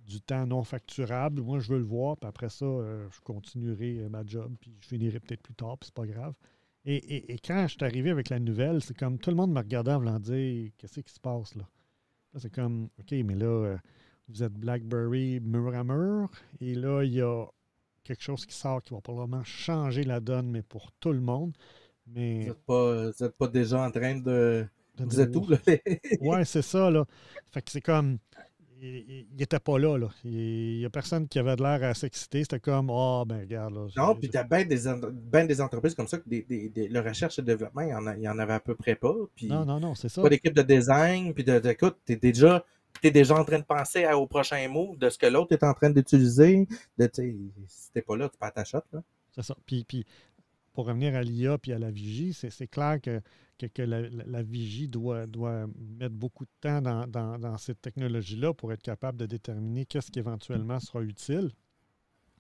du temps non facturable. Moi, je veux le voir. Puis après ça, je continuerai ma job. Puis je finirai peut-être plus tard. Puis c'est pas grave. Et quand je suis arrivé avec la nouvelle, c'est comme tout le monde me regardait en voulant dire qu'est-ce qui se passe là? Là, c'est comme OK, mais là, vous êtes BlackBerry mur à mur. Et là, il y a quelque chose qui sort qui va probablement changer la donne, mais pour tout le monde. Mais Vous êtes pas déjà en train de. de Vous dire, êtes où, là? ouais, c'est ça, là. Fait que c'est comme. Il n'était pas là, là. Il n'y a personne qui avait de l'air à s'exciter. C'était comme, ah, ben, regarde, là. Non, puis t'as bien des entreprises comme ça que le recherche et le développement, il y en avait à peu près pas. Puis Non, c'est ça. pas d'équipe de design, puis écoute, t'es déjà Tu es déjà en train de penser au prochain move, de ce que l'autre est en train d'utiliser. Si t'es pas là, tu perds ta shot. Là. C'est ça. Puis pour revenir à l'IA puis à la vigie, c'est clair que la vigie doit mettre beaucoup de temps dans cette technologie-là pour être capable de déterminer qu'est-ce qui éventuellement sera utile,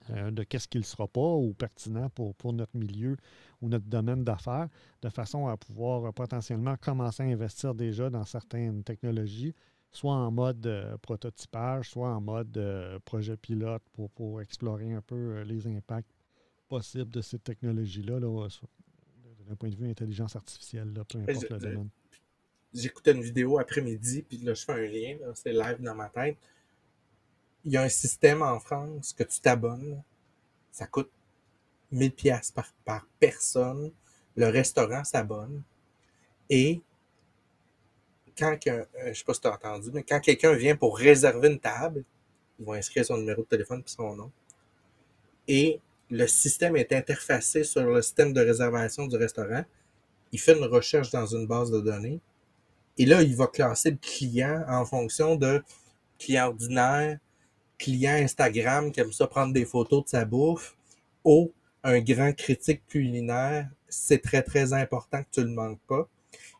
de qu'est-ce qui ne le sera pas ou pertinent pour notre milieu ou notre domaine d'affaires, de façon à pouvoir potentiellement commencer à investir déjà dans certaines technologies, soit en mode prototypage, soit en mode projet pilote pour explorer un peu les impacts possibles de ces technologies-là, d'un point de vue intelligence artificielle, là, peu importe le domaine. J'écoutais une vidéo après-midi, puis là, je fais un lien, là, c'est live dans ma tête. Il y a un système en France que tu t'abonnes, là, ça coûte 1000$ par personne. Le restaurant s'abonne. Et quand je sais pas si tu as entendu, mais quand quelqu'un vient pour réserver une table, il va inscrire son numéro de téléphone et son nom. Et le système est interfacé sur le système de réservation du restaurant. Il fait une recherche dans une base de données. Et là, il va classer le client en fonction de client ordinaire, client Instagram qui aime ça prendre des photos de sa bouffe, ou un grand critique culinaire. C'est très, très important que tu ne le manques pas.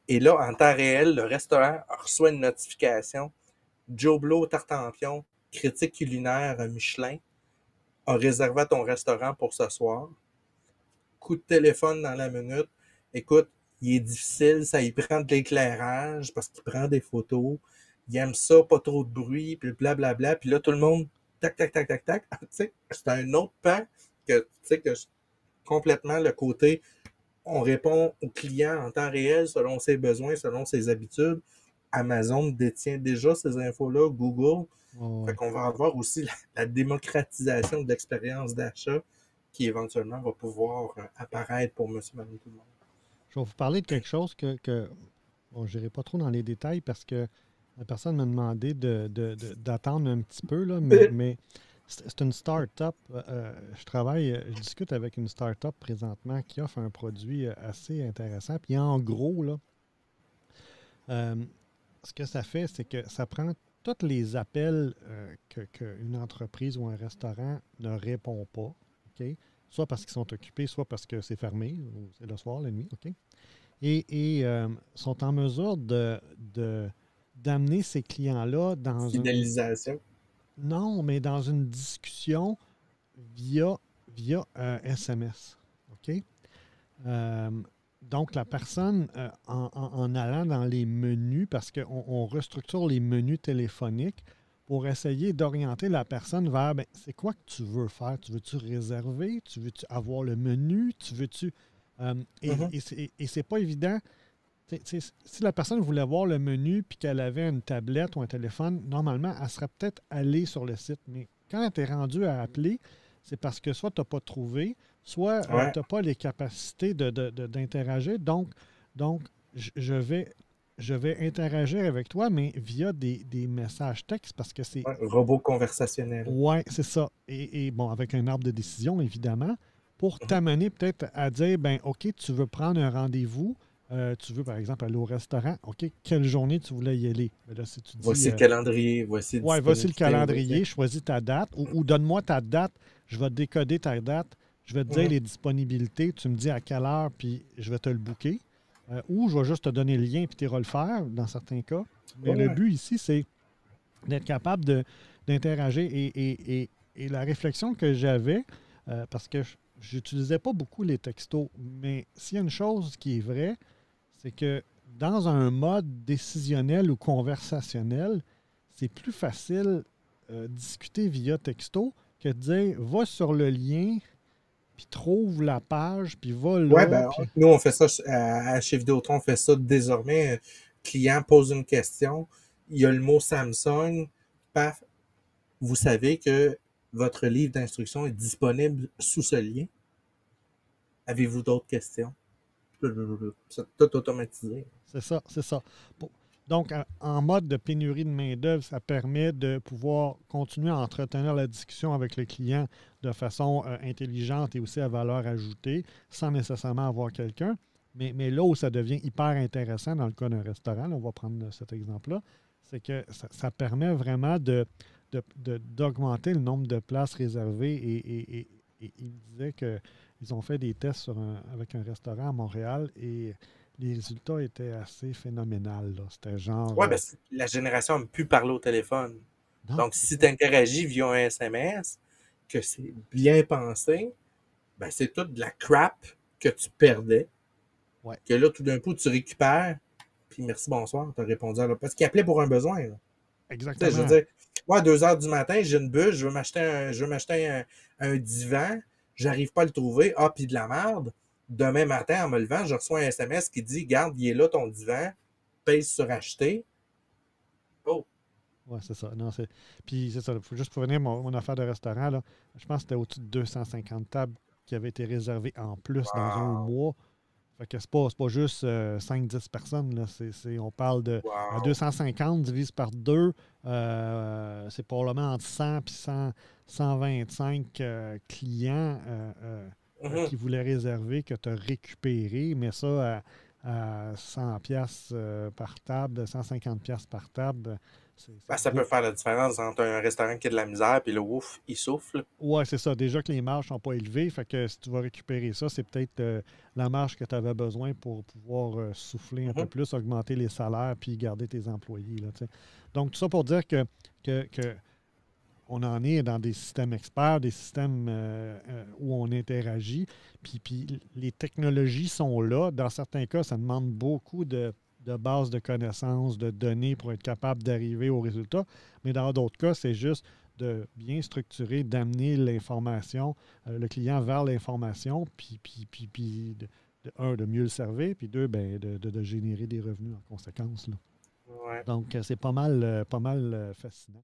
Et là, en temps réel, le restaurant reçoit une notification. Joe Blow Tartampion, critique culinaire Michelin, a réservé ton restaurant pour ce soir. Coup de téléphone dans la minute. Écoute, il est difficile, ça y prend de l'éclairage parce qu'il prend des photos. Il aime ça, pas trop de bruit, puis blablabla. Puis là, tout le monde, tac, tac, tac, tac, tac. Tu sais, c'est un autre pan que, tu sais, que complètement le côté, on répond au client en temps réel selon ses besoins, selon ses habitudes. Amazon détient déjà ces infos-là, Google. Oh, Fait qu'on va avoir aussi la démocratisation de l'expérience d'achat qui éventuellement va pouvoir apparaître pour monsieur, madame, tout le monde. je vais vous parler de quelque chose bon, je n'irai pas trop dans les détails parce que la personne m'a demandé d'attendre un petit peu, là, mais c'est une start-up. Je discute avec une start-up présentement qui offre un produit assez intéressant. Puis en gros, là, ce que ça fait, c'est que ça prend tous les appels qu'une entreprise ou un restaurant ne répond pas, OK? Soit parce qu'ils sont occupés, soit parce que c'est fermé, ou c'est le soir, la nuit, OK? Et sont en mesure d'amener ces clients-là dans Fidélisation. Non, mais dans une discussion via SMS, OK? Donc, la personne, en allant dans les menus, parce qu'on restructure les menus téléphoniques pour essayer d'orienter la personne vers, ben, c'est quoi que tu veux faire? Tu veux-tu réserver? Tu veux-tu avoir le menu? Tu veux-tu... Et c'est pas évident. Si la personne voulait voir le menu puis qu'elle avait une tablette ou un téléphone, normalement, elle serait peut-être allée sur le site. Mais quand elle est rendue à appeler, c'est parce que soit tu n'as pas trouvé, soit tu n'as pas les capacités d'interagir. Donc je vais interagir avec toi, mais via des messages textes parce que c'est... Robot conversationnel. Oui, c'est ça. Et bon, avec un arbre de décision, évidemment, pour t'amener peut-être à dire, ben OK, tu veux prendre un rendez-vous, tu veux, par exemple, aller au restaurant, OK, quelle journée tu voulais y aller? Là, si tu dis, voici le calendrier, voici le calendrier, choisis ta date, ou donne-moi ta date, je vais décoder ta date, je vais te dire les disponibilités, tu me dis à quelle heure, puis je vais te le booker. Ou je vais juste te donner le lien, puis tu iras le faire, dans certains cas. Mais le but ici, c'est d'être capable d'interagir. Et la réflexion que j'avais, parce que je n'utilisais pas beaucoup les textos, mais s'il y a une chose qui est vraie, c'est que dans un mode décisionnel ou conversationnel, c'est plus facile discuter via texto que de dire va sur le lien, puis trouve la page, puis va là. Ouais, ben, nous, on fait ça chez Vidéotron, on fait ça désormais. Client pose une question, il y a le mot Samsung, paf, vous savez que votre livre d'instruction est disponible sous ce lien. Avez-vous d'autres questions? C'est tout automatisé. C'est ça, c'est ça. Donc, en mode de pénurie de main-d'œuvre, ça permet de pouvoir continuer à entretenir la discussion avec le client de façon intelligente et aussi à valeur ajoutée, sans nécessairement avoir quelqu'un. Mais là où ça devient hyper intéressant, dans le cas d'un restaurant, là, on va prendre cet exemple-là, c'est que ça permet vraiment d'augmenter le nombre de places réservées. Et il me disait qu'ils ont fait des tests avec un restaurant à Montréal et les résultats étaient assez phénoménaux. C'était genre... Ouais, ben, la génération n'a plus parler au téléphone. non, Donc, c'est si ça. tu interagis via un SMS, que c'est bien pensé, ben, c'est toute de la crap que tu perdais, Ouais, que là, tout d'un coup, tu récupères, puis merci, bonsoir, tu as répondu à parce qu'il appelait pour un besoin. Là. Tu sais, je veux exactement. dire, moi, à 2 heures du matin, j'ai une bûche, je veux m'acheter un divan, j'arrive pas à le trouver, ah, puis de la merde. Demain matin, en me levant, je reçois un SMS qui dit, garde, il est là ton divan, pèse sur acheter. Oh, Ouais, c'est ça. Non, puis c'est ça. Juste pour venir, mon affaire de restaurant, là, je pense que c'était au-dessus de 250 tables qui avaient été réservées en plus dans un wow, mois. Fait que c'est pas juste 5-10 personnes. Là. On parle de à wow. 250 divise par 2, c'est probablement entre 100 et 125 clients Mhm. qui voulaient réserver que tu as récupéré, mais ça à 100 pièces par table, 150 pièces par table, Ben, c'est ça peut beau. faire la différence entre un restaurant qui a de la misère puis le ouf, il souffle. Ouais, c'est ça. Déjà que les marges ne sont pas élevées, fait que si tu vas récupérer ça, c'est peut-être la marge que tu avais besoin pour pouvoir souffler un peu Mhm. plus, augmenter les salaires puis garder tes employés. Là, tu sais. Donc, tout ça pour dire que on en est dans des systèmes experts, des systèmes où on interagit, puis les technologies sont là. Dans certains cas, ça demande beaucoup de bases de connaissances, de données pour être capable d'arriver au résultat. Mais dans d'autres cas, c'est juste de bien structurer, d'amener l'information, le client vers l'information, puis de mieux le servir, puis deux, ben, de générer des revenus en conséquence. Là. Ouais. Donc, c'est pas mal fascinant.